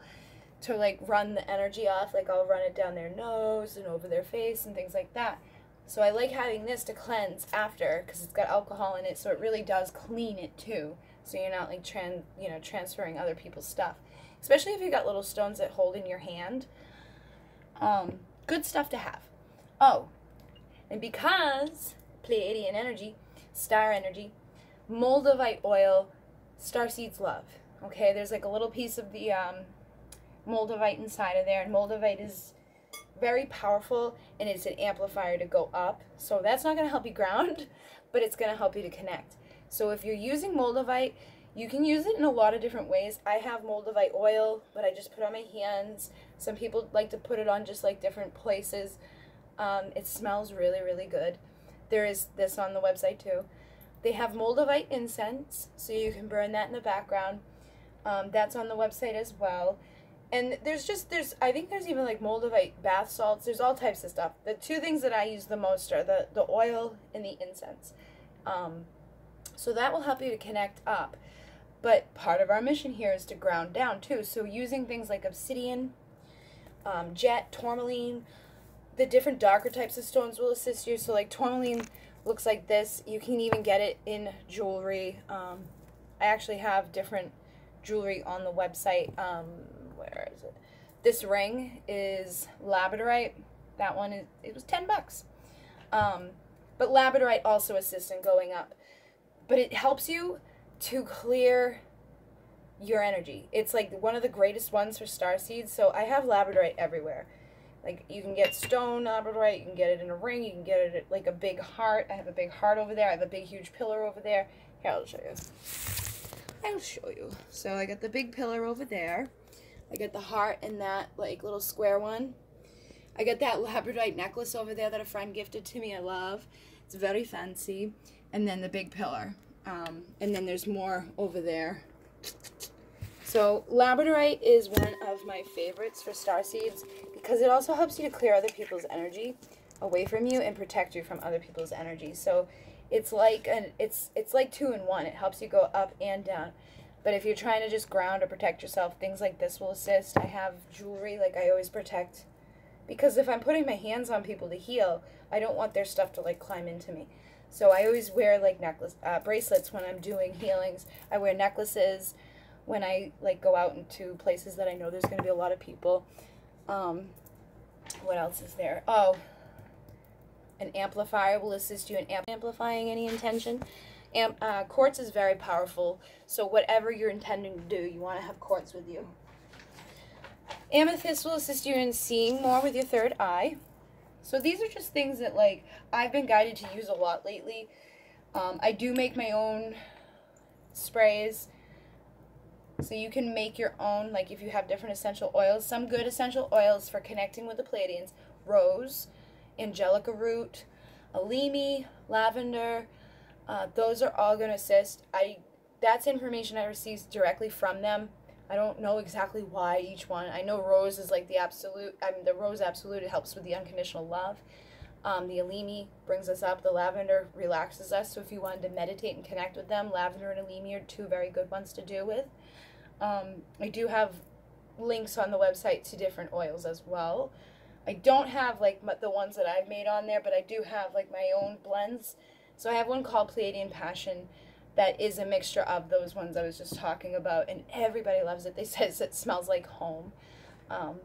to, like, run the energy off. Like, I'll run it down their nose and over their face and things like that. So I like having this to cleanse after, because it's got alcohol in it, so it really does clean it too. So you're not, like, transferring other people's stuff. Especially if you got little stones that hold in your hand. Good stuff to have. Oh, and because Pleiadian energy, star energy, moldavite oil, starseeds love. Okay, there's, like, a little piece of the moldavite inside of there, and moldavite is very powerful, and it's an amplifier to go up. So that's not going to help you ground, but it's going to help you to connect. So if you're using moldavite, you can use it in a lot of different ways. I have moldavite oil, but I just put it on my hands. Some people like to put it on just, like, different places. It smells really, really good. There is this on the website too. They have moldavite incense, so you can burn that in the background. That's on the website as well. And I think there's even, like, moldavite bath salts. There's all types of stuff. The two things that I use the most are the oil and the incense. So that will help you to connect up. But part of our mission here is to ground down too. So using things like obsidian, jet, tourmaline, the different darker types of stones will assist you. So, like, tourmaline looks like this. You can even get it in jewelry. I actually have different jewelry on the website. Where is it? This ring is labradorite. That one it was $10. But labradorite also assists in going up. But it helps you to clear your energy. It's, like, one of the greatest ones for starseeds. So I have labradorite everywhere. Like, you can get stone labradorite, you can get it in a ring, you can get it at, like, a big heart. I have a big heart over there. I have a big, huge pillar over there. Here, I'll show you. I'll show you. So I got the big pillar over there. I got the heart in that, like, little square one. I got that labradorite necklace over there that a friend gifted to me. I love. It's very fancy. And then the big pillar. And then there's more over there. So labradorite is one of my favorites for starseeds because it also helps you to clear other people's energy away from you and protect you from other people's energy. So it's like it's like 2 in 1. It helps you go up and down. But if you're trying to just ground or protect yourself, things like this will assist. I have jewelry, like, I always protect, because if I'm putting my hands on people to heal, I don't want their stuff to, like, climb into me. So I always wear, like, bracelets when I'm doing healings. I wear necklaces. when I like go out into places that I know there's going to be a lot of people. What else is there? Oh, an amplifier will assist you in amplifying any intention. Quartz is very powerful, so whatever you're intending to do, you want to have quartz with you. Amethyst will assist you in seeing more with your third eye. So these are just things that like I've been guided to use a lot lately. I do make my own sprays, so you can make your own, like if you have different essential oils. Some good essential oils for connecting with the Pleiadians: rose, angelica root, alimi, lavender. Those are all going to assist. That's information I received directly from them. I don't know exactly why each one. I know rose is like the absolute, the rose absolute, it helps with the unconditional love. The alimi brings us up. The lavender relaxes us. So if you wanted to meditate and connect with them, lavender and alimi are two very good ones to do with. I do have links on the website to different oils as well. I don't have like the ones that I've made on there, but I do have like my own blends. So I have one called Pleiadian Passion that is a mixture of those ones I was just talking about, and everybody loves it. They say it smells like home. I'm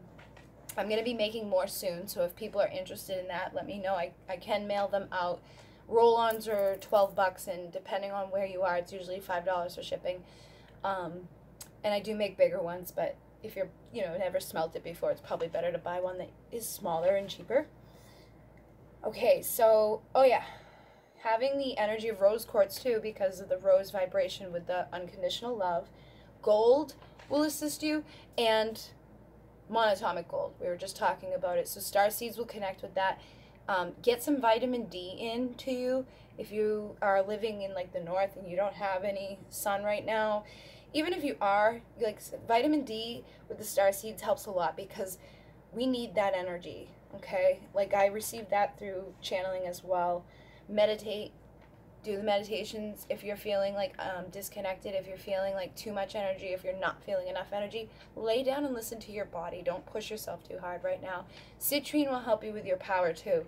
going to be making more soon, so if people are interested in that, let me know. I can mail them out. Roll-ons are $12, and depending on where you are, it's usually $5 for shipping. And I do make bigger ones, but if you're, never smelt it before, it's probably better to buy one that is smaller and cheaper. Okay, so, oh yeah, having the energy of rose quartz too, because of the rose vibration with the unconditional love. Gold will assist you, and monatomic gold. We were just talking about it. So starseeds will connect with that. Get some vitamin D into you if you are living in like the north and you don't have any sun right now. Even if you are, like vitamin D with the starseeds helps a lot because we need that energy, okay? Like I received that through channeling as well. Meditate, do the meditations if you're feeling like disconnected, if you're feeling like too much energy, if you're not feeling enough energy, lay down and listen to your body. Don't push yourself too hard right now. Citrine will help you with your power too.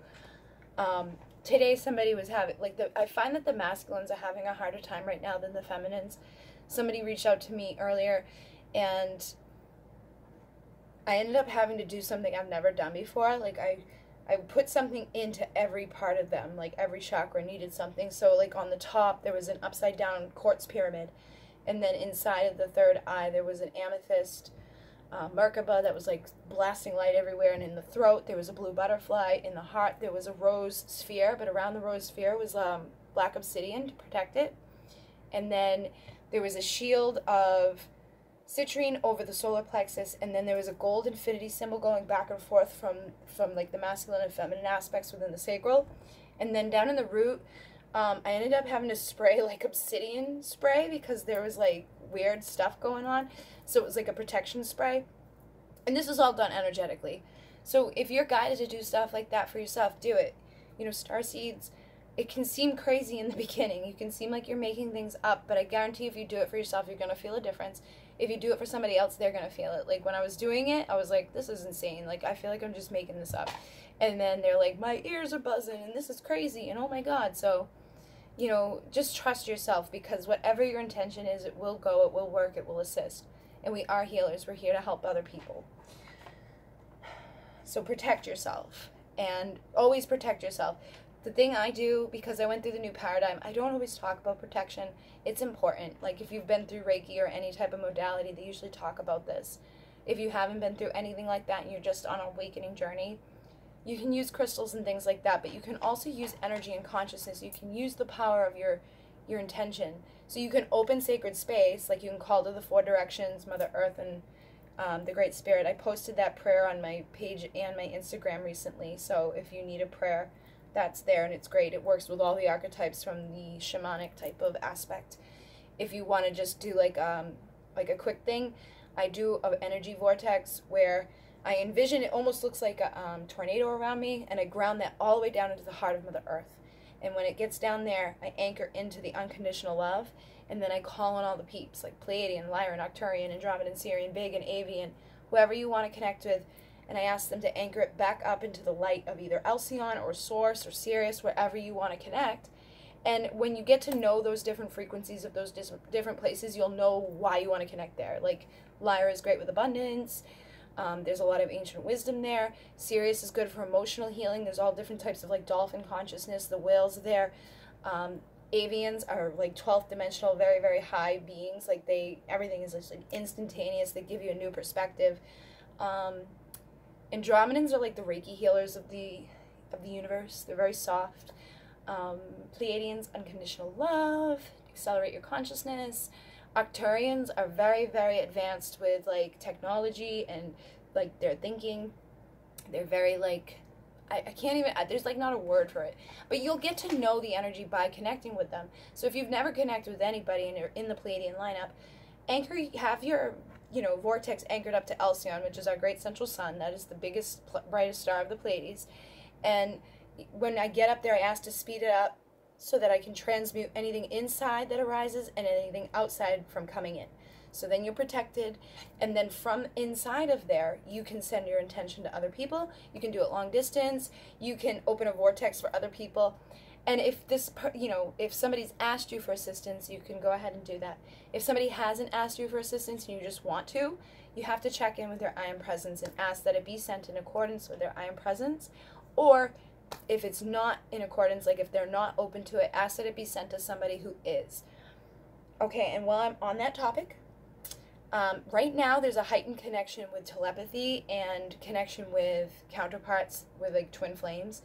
Today somebody was having, I find that the masculines are having a harder time right now than the feminines. Somebody reached out to me earlier, and I ended up having to do something I've never done before. Like I put something into every part of them, like every chakra needed something. So like on the top there was an upside down quartz pyramid, and then inside of the third eye there was an amethyst Merkaba that was like blasting light everywhere, and in the throat there was a blue butterfly. In the heart there was a rose sphere, but around the rose sphere was black obsidian to protect it. And then there was a shield of citrine over the solar plexus, and then there was a gold infinity symbol going back and forth from like the masculine and feminine aspects within the sacral. And then down in the root, I ended up having to spray like obsidian spray because there was like weird stuff going on. So it was like a protection spray. And this was all done energetically. So if you're guided to do stuff like that for yourself, do it. Starseeds, it can seem crazy in the beginning. You can seem like you're making things up, but I guarantee if you do it for yourself, you're going to feel a difference. If you do it for somebody else, they're going to feel it. Like when I was doing it, I was like, this is insane. Like I feel like I'm just making this up. And then they're like, my ears are buzzing and this is crazy and oh my God. So, just trust yourself, because whatever your intention is, it will go, it will work, it will assist. And we are healers. We're here to help other people. So protect yourself, and always protect yourself. The thing I do, because I went through the new paradigm, I don't always talk about protection. It's important. Like if you've been through Reiki or any type of modality, they usually talk about this. If you haven't been through anything like that and you're just on an awakening journey, you can use crystals and things like that, but you can also use energy and consciousness. You can use the power of your intention. So you can open sacred space, like you can call to the four directions, Mother Earth, and the Great Spirit. I posted that prayer on my page and my Instagram recently, so if you need a prayer, that's there, and it's great. It works with all the archetypes from the shamanic type of aspect. If you want to just do like a quick thing, I do an energy vortex where I envision it almost looks like a tornado around me, and I ground that all the way down into the heart of Mother Earth. And when it gets down there, I anchor into the unconditional love, and then I call on all the peeps, like Pleiadian, Lyran, Arcturian, Andromedan, Sirian, Vegan, Avian, whoever you want to connect with, and I ask them to anchor it back up into the light of either Alcyon or Source or Sirius, wherever you want to connect. And when you get to know those different frequencies of those different places, you'll know why you want to connect there. Like Lyra is great with abundance. There's a lot of ancient wisdom there. Sirius is good for emotional healing. There's all different types of like dolphin consciousness. The whales are there. Avians are like 12th dimensional, very, very high beings. Like everything is just like instantaneous. They give you a new perspective. Andromedans are like the Reiki healers of the universe. They're very soft. Pleiadians, unconditional love, accelerate your consciousness. Arcturians are very, very advanced with like technology and like their thinking. They're very like, I can't even, there's like not a word for it, but you'll get to know the energy by connecting with them. So if you've never connected with anybody and you're in the Pleiadian lineup, have your, vortex anchored up to Alcyon, which is our great central sun. That is the biggest, brightest star of the Pleiades. And when I get up there, I ask to speed it up so that I can transmute anything inside that arises and anything outside from coming in. So then you're protected, and then from inside of there, you can send your intention to other people. You can do it long distance. You can open a vortex for other people. And if if somebody's asked you for assistance, you can go ahead and do that. If somebody hasn't asked you for assistance and you just want to, you have to check in with their I Am Presence and ask that it be sent in accordance with their I Am Presence. Or if it's not in accordance, like if they're not open to it, ask that it be sent to somebody who is. Okay, and while I'm on that topic, right now there's a heightened connection with telepathy and connection with counterparts, with like twin flames.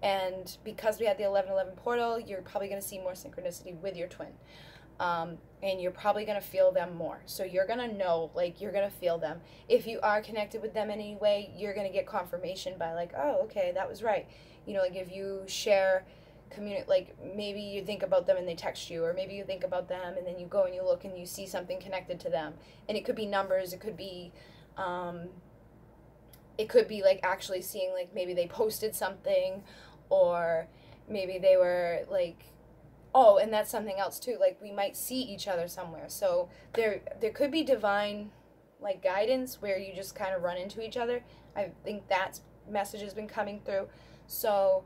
And because we had the 1111 portal, you're probably going to see more synchronicity with your twin. And you're probably going to feel them more. So you're going to know, like, you're going to feel them. If you are connected with them in any way, you're going to get confirmation by like, oh, okay, that was right. Like if you share, like maybe you think about them and they text you, or maybe you think about them and then you go and you look and you see something connected to them. And it could be numbers, it could be like actually seeing like maybe they posted something, or maybe they were like, oh, and that's something else too, like we might see each other somewhere. So there could be divine like guidance where you just kind of run into each other. I think that message has been coming through. So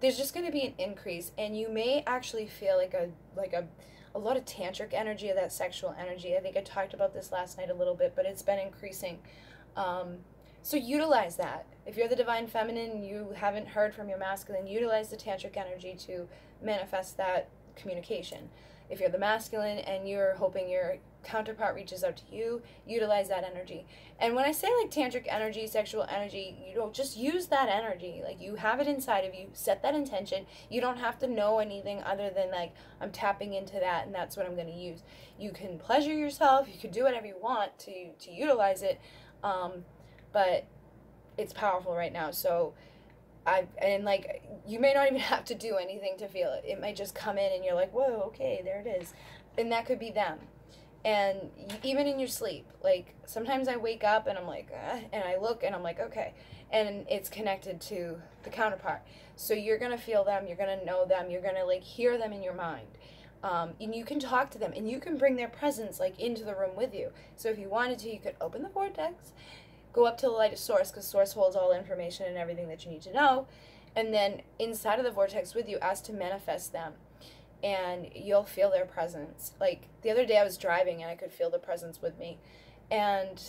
there's just going to be an increase, and you may actually feel like a lot of tantric energy, of that sexual energy. I think I talked about this last night a little bit, but it's been increasing. So utilize that. If you're the divine feminine and you haven't heard from your masculine, utilize the tantric energy to manifest that communication. If you're the masculine and you're hoping your counterpart reaches out to you, utilize that energy. And when I say like tantric energy, sexual energy, just use that energy. Like you have it inside of you, set that intention. You don't have to know anything other than like, I'm tapping into that and that's what I'm going to use. You can pleasure yourself, you can do whatever you want to utilize it, but it's powerful right now. So like you may not even have to do anything to feel it. It might just come in and you're like, whoa, okay, there it is. And that could be them. And even in your sleep, like sometimes I wake up and I'm like, and I look and I'm like, okay, and it's connected to the counterpart. So you're going to feel them, you're going to know them, you're going to like hear them in your mind. And you can talk to them and you can bring their presence like into the room with you. So if you wanted to, you could open the vortex, go up to the light of source, because source holds all information and everything that you need to know. And then inside of the vortex with you, ask to manifest them. And you'll feel their presence. Like the other day I was driving and I could feel the presence with me. And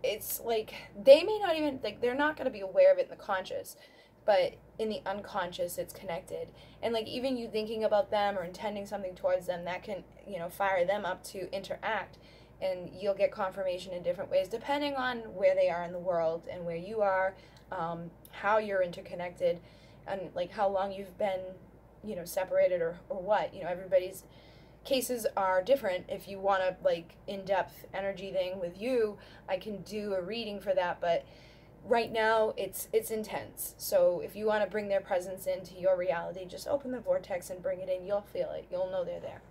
it's like, they may not even, like they're not going to be aware of it in the conscious, but in the unconscious it's connected. And like even you thinking about them or intending something towards them, that can, fire them up to interact. And you'll get confirmation in different ways, depending on where they are in the world and where you are, how you're interconnected, and like how long you've been separated or what. Everybody's cases are different. If you want a like in-depth energy thing with you, I can do a reading for that, but right now it's intense. So if you want to bring their presence into your reality, just open the vortex and bring it in. You'll feel it. You'll know they're there.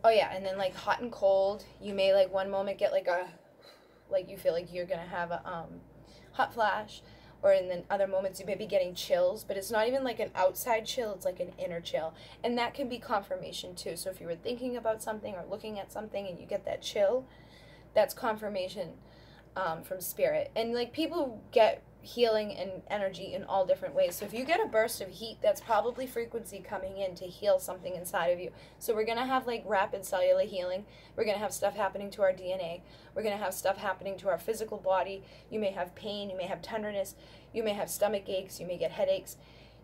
Oh yeah, and then like hot and cold, you may like one moment get like you feel like you're gonna have a hot flash, or in then other moments you may be getting chills, but it's not even like an outside chill, it's like an inner chill. And that can be confirmation too. So if you were thinking about something or looking at something and you get that chill, that's confirmation from spirit. And like people get healing and energy in all different ways. So if you get a burst of heat, that's probably frequency coming in to heal something inside of you. So we're going to have like rapid cellular healing. We're going to have stuff happening to our DNA. We're going to have stuff happening to our physical body. You may have pain. You may have tenderness. You may have stomach aches. You may get headaches.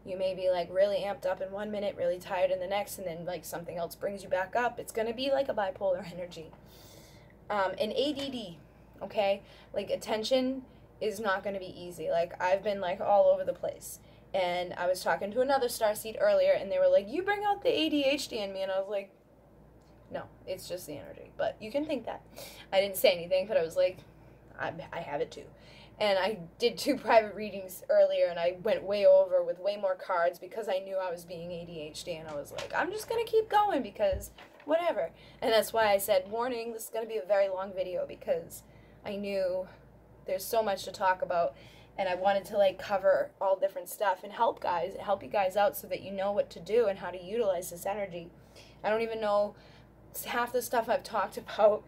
You may be like really amped up in 1 minute, really tired in the next, and then like something else brings you back up. It's going to be like a bipolar energy. And ADD, okay? Like attention is not going to be easy. Like I've been like all over the place. And I was talking to another starseed earlier, and they were like, you bring out the ADHD in me. And I was like, no, it's just the energy. But you can think that. I didn't say anything, but I was like, I have it too. And I did 2 private readings earlier, and I went way over with way more cards because I knew I was being ADHD, and I was like, I'm just going to keep going because whatever. And that's why I said, warning, this is going to be a very long video because I knew there's so much to talk about, and I wanted to like cover all different stuff and help you guys out so that you know what to do and how to utilize this energy. I don't even know half the stuff I've talked about,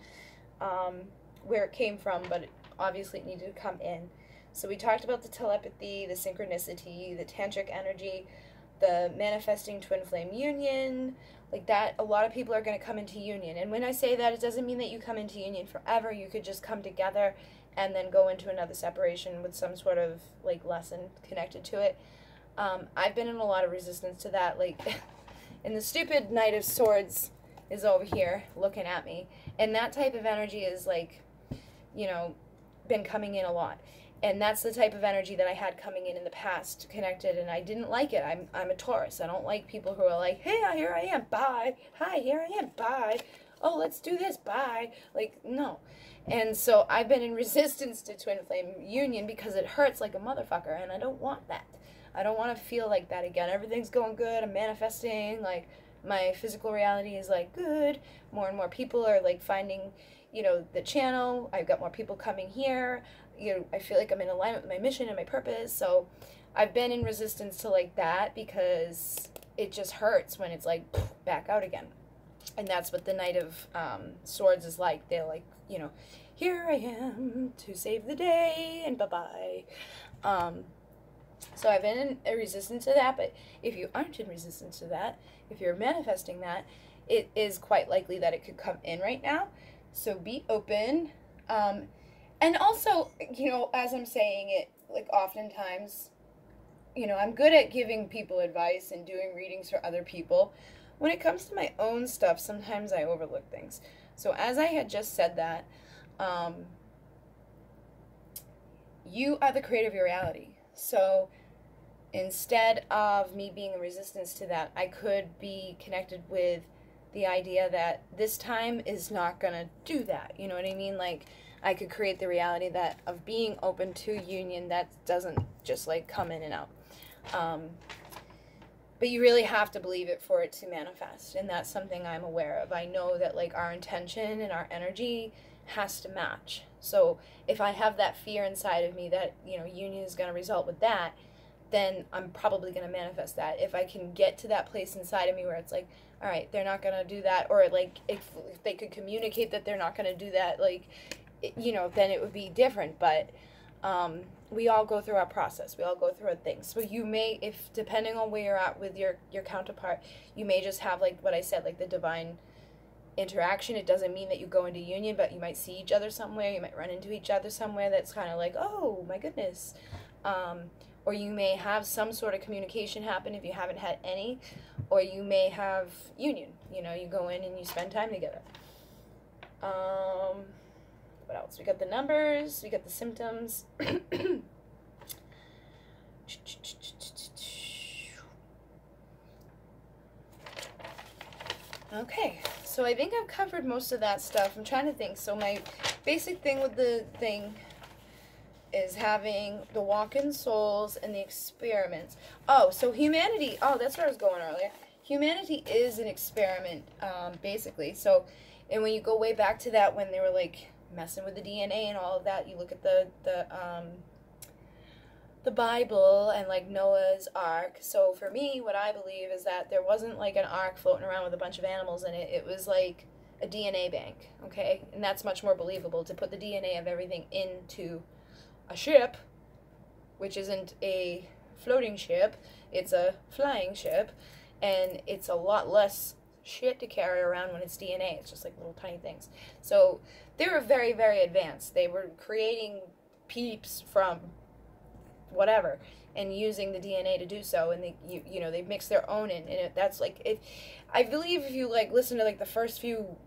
where it came from, but obviously it needed to come in. So we talked about the telepathy, the synchronicity, the tantric energy, the manifesting twin flame union, like that. A lot of people are going to come into union. And when I say that, it doesn't mean that you come into union forever. You could just come together and then go into another separation with some sort of like lesson connected to it. I've been in a lot of resistance to that. Like, and the stupid Knight of Swords is over here looking at me. And that type of energy is like, you know, been coming in a lot. And that's the type of energy that I had coming in the past connected, and I didn't like it. I'm a Taurus. I don't like people who are like, hey, here I am, bye. Hi, here I am, bye. Oh, let's do this, bye. Like, no. And so I've been in resistance to twin flame union because it hurts like a motherfucker, and I don't want that. I don't want to feel like that again. Everything's going good. I'm manifesting. Like, my physical reality is like good. More and more people are like finding, you know, the channel. I've got more people coming here. You know, I feel like I'm in alignment with my mission and my purpose. So I've been in resistance to like that because it just hurts when it's like back out again. And that's what the Knight of Swords is like. They're like, you know, here I am to save the day and bye-bye. So I've been in a resistance to that, but if you aren't in resistance to that, if you're manifesting that, it is quite likely that it could come in right now. So be open. And also, you know, as I'm saying it, like oftentimes, you know, I'm good at giving people advice and doing readings for other people. When it comes to my own stuff, sometimes I overlook things. So as I had just said that, you are the creator of your reality. So instead of me being in resistance to that, I could be connected with the idea that this time is not going to do that. You know what I mean? Like, I could create the reality that of being open to union that doesn't just like come in and out. But you really have to believe it for it to manifest. And that's something I'm aware of. I know that like our intention and our energy has to match. So if I have that fear inside of me that, you know, union is going to result with that, then I'm probably going to manifest that. If I can get to that place inside of me where it's like, all right, they're not going to do that, or like if they could communicate that they're not going to do that, like, you know, then it would be different. But we all go through our process. We all go through our things. So you may, if depending on where you're at with your counterpart, you may just have like what I said, like the divine interaction. It doesn't mean that you go into union, but you might see each other somewhere. You might run into each other somewhere that's kind of like, oh my goodness. Or you may have some sort of communication happen if you haven't had any, or you may have union. You know, you go in and you spend time together. What else? We got the numbers, we got the symptoms. Okay, so I think I've covered most of that stuff. I'm trying to think. So my basic thing with the thing is having the walk-in souls and the experiments. Oh, so humanity, oh, that's where I was going earlier. Humanity is an experiment, basically. So, and when you go way back to that, when they were like messing with the DNA and all of that, you look at the Bible and like Noah's Ark. So for me, what I believe is that there wasn't like an ark floating around with a bunch of animals in it. It was like a DNA bank, okay? And that's much more believable to put the DNA of everything into a ship which isn't a floating ship, it's a flying ship, and it's a lot less shit to carry around when it's DNA. It's just like little tiny things. So they were very, very advanced. They were creating peeps from whatever and using the DNA to do so, and they you know, they mix their own in, and that's like, if I believe, if you like listen to like the first few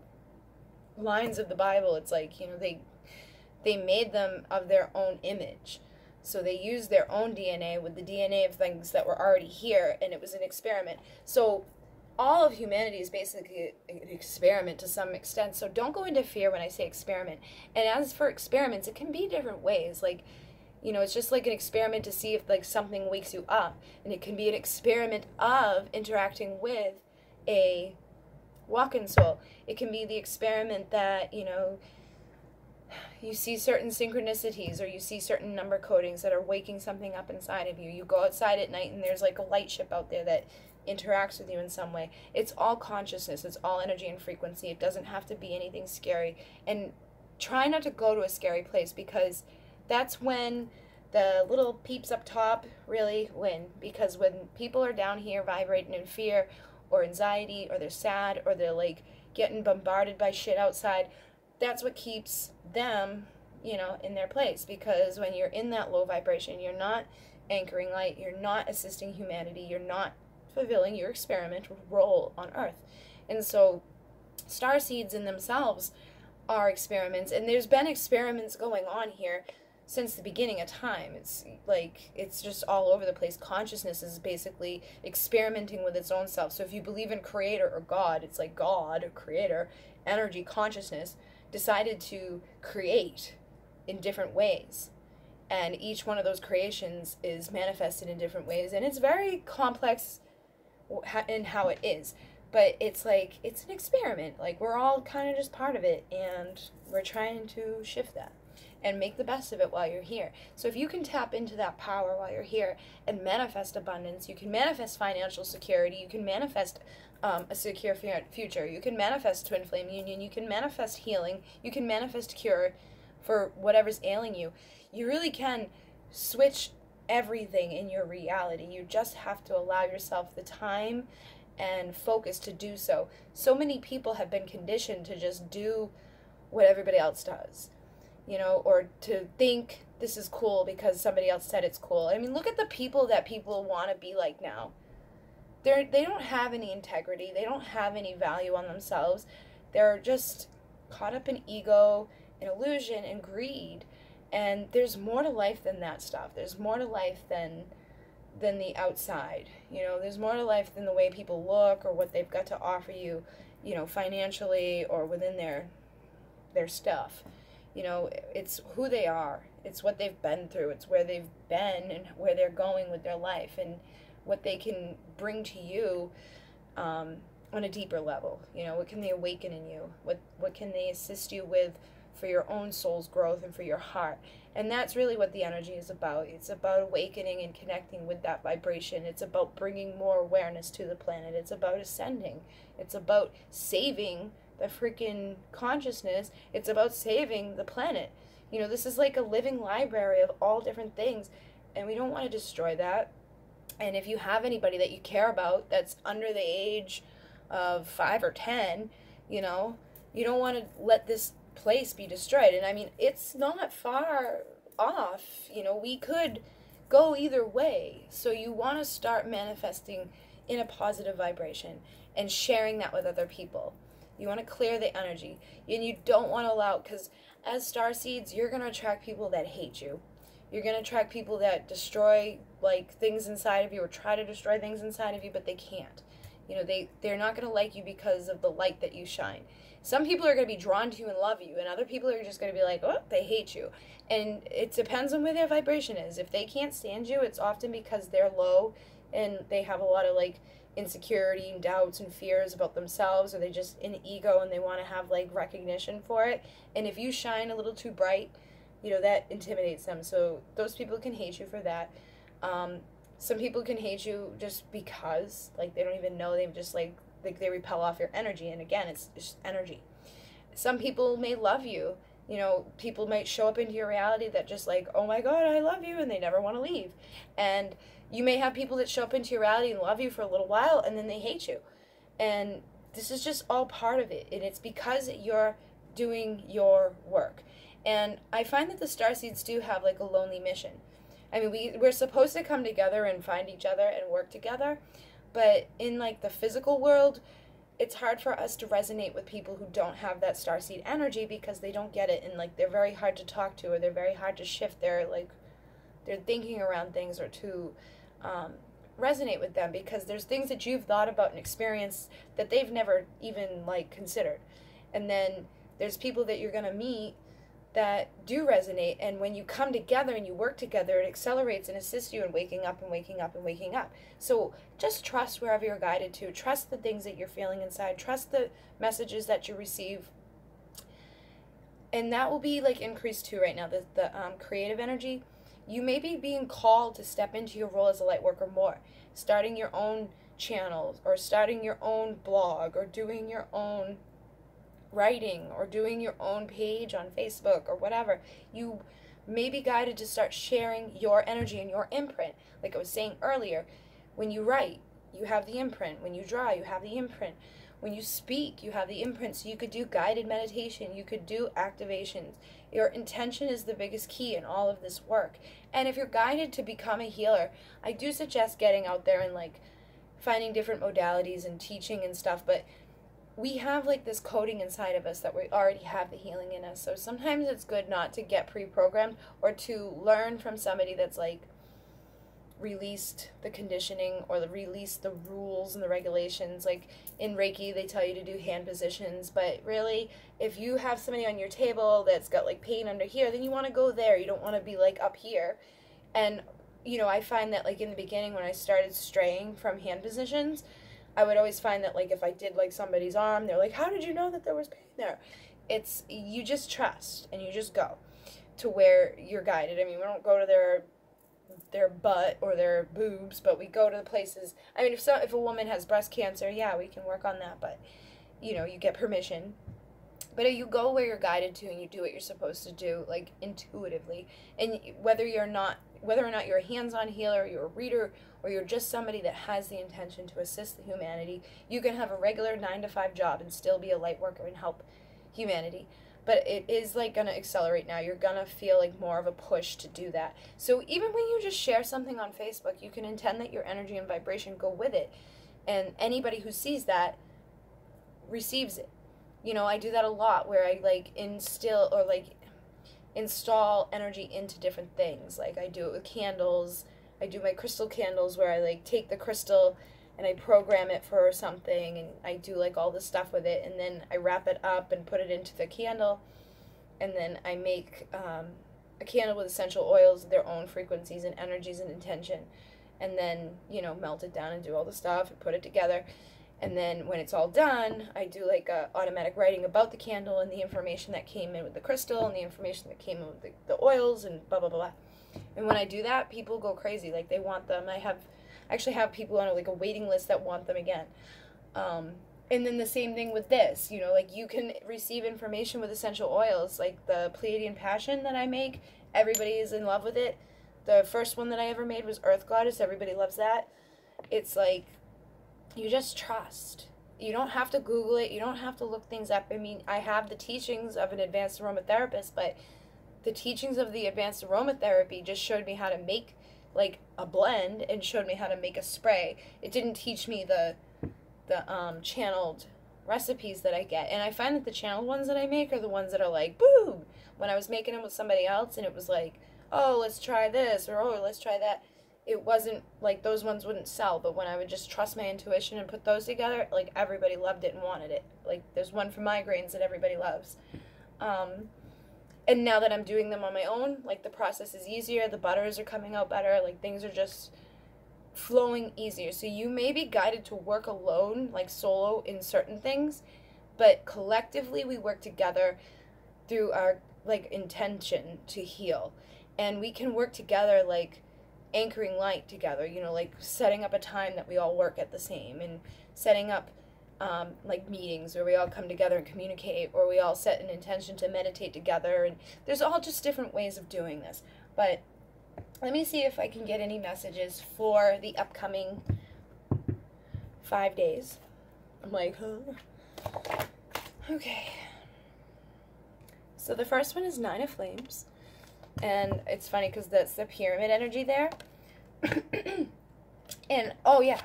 lines of the Bible, it's like, you know, they made them of their own image. So they used their own DNA with the DNA of things that were already here, and it was an experiment. So all of humanity is basically an experiment to some extent. So don't go into fear when I say experiment. And as for experiments, it can be different ways. Like, you know, it's just like an experiment to see if like something wakes you up. And it can be an experiment of interacting with a walk-in soul. It can be the experiment that, you know, you see certain synchronicities, or you see certain number codings that are waking something up inside of you. You go outside at night and there's like a light ship out there that interacts with you in some way. It's all consciousness. It's all energy and frequency. It doesn't have to be anything scary. And try not to go to a scary place, because that's when the little peeps up top really win. Because when people are down here vibrating in fear or anxiety, or they're sad, or they're like getting bombarded by shit outside, that's what keeps them, you know, in their place. Because when you're in that low vibration, you're not anchoring light, you're not assisting humanity, you're not fulfilling your experimental role on Earth. And so starseeds in themselves are experiments, and there's been experiments going on here since the beginning of time. It's like, it's just all over the place. Consciousness is basically experimenting with its own self. So if you believe in creator or God, it's like God or creator, energy, consciousness, decided to create in different ways. And each one of those creations is manifested in different ways. And it's very complex in how it is. But it's like, it's an experiment. Like, we're all kind of just part of it. And we're trying to shift that and make the best of it while you're here. So if you can tap into that power while you're here and manifest abundance, you can manifest financial security, you can manifest a secure future, you can manifest twin flame union, you can manifest healing, you can manifest cure for whatever's ailing you. You really can switch everything in your reality. You just have to allow yourself the time and focus to do so. So many people have been conditioned to just do what everybody else does, you know, or to think this is cool because somebody else said it's cool. I mean, look at the people that people want to be like now. They don't have any integrity. They don't have any value on themselves. They're just caught up in ego and illusion and greed. And there's more to life than that stuff. There's more to life than the outside. You know, there's more to life than the way people look or what they've got to offer you, you know, financially or within their stuff. You know, it's who they are. It's what they've been through. It's where they've been and where they're going with their life, and what they can bring to you on a deeper level. You know, what can they awaken in you? What can they assist you with for your own soul's growth and for your heart? And that's really what the energy is about. It's about awakening and connecting with that vibration. It's about bringing more awareness to the planet. It's about ascending. It's about saving the freaking consciousness. It's about saving the planet. You know, this is like a living library of all different things, and we don't want to destroy that. And if you have anybody that you care about that's under the age of 5 or 10, you know, you don't want to let this place be destroyed. And I mean, it's not far off. You know, we could go either way. So you want to start manifesting in a positive vibration and sharing that with other people. You want to clear the energy, and you don't want to allow, because as starseeds, you're going to attract people that hate you. You're going to attract people that destroy like things inside of you, or try to destroy things inside of you, but they can't. You know, they're not going to like you because of the light that you shine. Some people are going to be drawn to you and love you, and other people are just going to be like, oh, they hate you. And it depends on where their vibration is. If they can't stand you, it's often because they're low and they have a lot of like insecurity and doubts and fears about themselves, or they just in ego and they want to have like recognition for it. And if you shine a little too bright, you know, that intimidates them. So those people can hate you for that. Some people can hate you just because, like, they don't even know. They just like they repel off your energy. And again, it's just energy. Some people may love you You know, people might show up into your reality that just like, oh my God, I love you, and they never want to leave. And you may have people that show up into your reality and love you for a little while, and then they hate you. And this is just all part of it. And it's because you're doing your work. And I find that the starseeds do have like a lonely mission. I mean, we're supposed to come together and find each other and work together, but in like the physical world, it's hard for us to resonate with people who don't have that starseed energy because they don't get it, and like they're very hard to talk to, or they're very hard to shift their thinking around things, or to resonate with them, because there's things that you've thought about and experienced that they've never even like considered. And then there's people that you're going to meet that do resonate, and when you come together and you work together, it accelerates and assists you in waking up and waking up and waking up. So just trust wherever you're guided to. Trust the things that you're feeling inside. Trust the messages that you receive. And that will be like increased too right now, the creative energy. You may be being called to step into your role as a light worker more, starting your own channels, or starting your own blog, or doing your own writing, or doing your own page on Facebook or whatever. You may be guided to start sharing your energy and your imprint. Like I was saying earlier, when you write, you have the imprint. When you draw, you have the imprint. When you speak, you have the imprint. So you could do guided meditation. You could do activations. Your intention is the biggest key in all of this work. And if you're guided to become a healer, I do suggest getting out there and like finding different modalities and teaching and stuff. But we have like this coding inside of us that we already have the healing in us. So sometimes it's good not to get pre-programmed, or to learn from somebody that's like released the conditioning, or released the rules and the regulations. Like in Reiki, they tell you to do hand positions, but really, if you have somebody on your table that's got like pain under here, then you want to go there. You don't want to be like up here. And you know, I find that like in the beginning, when I started straying from hand positions, I would always find that like if I did like somebody's arm, they're like, how did you know that there was pain there? It's, you just trust and you just go to where you're guided. I mean, we don't go to their butt or their boobs, but we go to the places. I mean, if a woman has breast cancer, yeah, we can work on that, but you know, you get permission. But you go where you're guided to, and you do what you're supposed to do, like intuitively. And whether or not you're a hands-on healer, you're a reader, or you're just somebody that has the intention to assist the humanity, you can have a regular 9-to-5 job and still be a light worker and help humanity. But it is like going to accelerate now. You're going to feel like more of a push to do that. So even when you just share something on Facebook, you can intend that your energy and vibration go with it. And anybody who sees that receives it. You know, I do that a lot, where I like instill or like install energy into different things. Like I do it with candles. I do my crystal candles, where I like take the crystal and I program it for something, and I do like all this stuff with it, and then I wrap it up and put it into the candle, and then I make a candle with essential oils, their own frequencies and energies and intention, and then, you know, melt it down and do all the stuff and put it together. And then when it's all done, I do like a automatic writing about the candle and the information that came in with the crystal and the information that came in with the oils and blah, blah, blah, blah. And when I do that, people go crazy. Like they want them. I actually have people on like a waiting list that want them again. And then the same thing with this, you know, like you can receive information with essential oils, like the Pleiadian Passion that I make. Everybody is in love with it. The first one that I ever made was Earth Goddess. Everybody loves that. It's like, you just trust. You don't have to Google it. You don't have to look things up. I mean, I have the teachings of an advanced aromatherapist, but the teachings of the advanced aromatherapy just showed me how to make like a blend and showed me how to make a spray. It didn't teach me the channeled recipes that I get. And I find that the channeled ones that I make are the ones that are like, boom. When I was making them with somebody else and it was like, oh, let's try this, or oh, let's try that. It wasn't like those ones wouldn't sell, but when I would just trust my intuition and put those together, like everybody loved it and wanted it. Like there's one for migraines that everybody loves. And now that I'm doing them on my own, like the process is easier, the butters are coming out better, like things are just flowing easier. So you may be guided to work alone, like solo in certain things, but collectively we work together through our like intention to heal. And we can work together like anchoring light together, you know, like setting up a time that we all work at the same, and setting up like meetings where we all come together and communicate, or we all set an intention to meditate together, and there's all just different ways of doing this. But let me see if I can get any messages for the upcoming 5 days. I'm like, huh? Okay. So the first one is Nine of Flames, and it's funny because that's the pyramid energy there. And, oh yeah,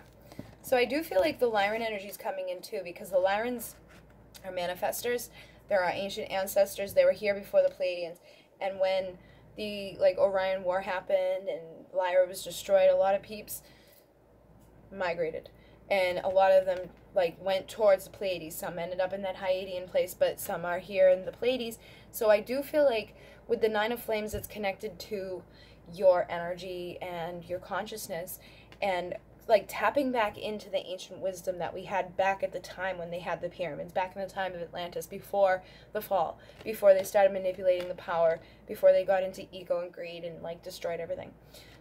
so I do feel like the Lyran energy is coming in too, because the Lyrans are manifestors. They're our ancient ancestors. They were here before the Pleiadians. And when the, like, Orion War happened and Lyra was destroyed, a lot of peeps migrated. And a lot of them, like, went towards the Pleiades. Some ended up in that Pleiadian place, but some are here in the Pleiades. So I do feel like with the Nine of Flames, it's connected to your energy and your consciousness, and like tapping back into the ancient wisdom that we had back at the time when they had the pyramids, back in the time of Atlantis, before the fall, before they started manipulating the power, before they got into ego and greed and like destroyed everything.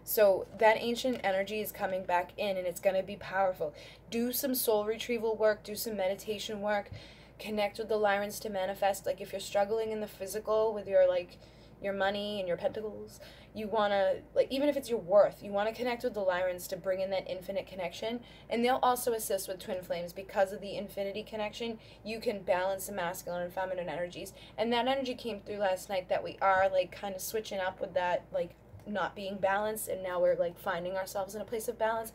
So that ancient energy is coming back in, and it's going to be powerful. Do some soul retrieval work, do some meditation work, connect with the Lyrans to manifest. Like if you're struggling in the physical with your like your money and your pentacles, you want to, like, even if it's your worth, you want to connect with the Lyrans to bring in that infinite connection. And they'll also assist with twin flames. Because of the infinity connection, you can balance the masculine and feminine energies. And that energy came through last night, that we are like kind of switching up with that, like not being balanced, and now we're like finding ourselves in a place of balance.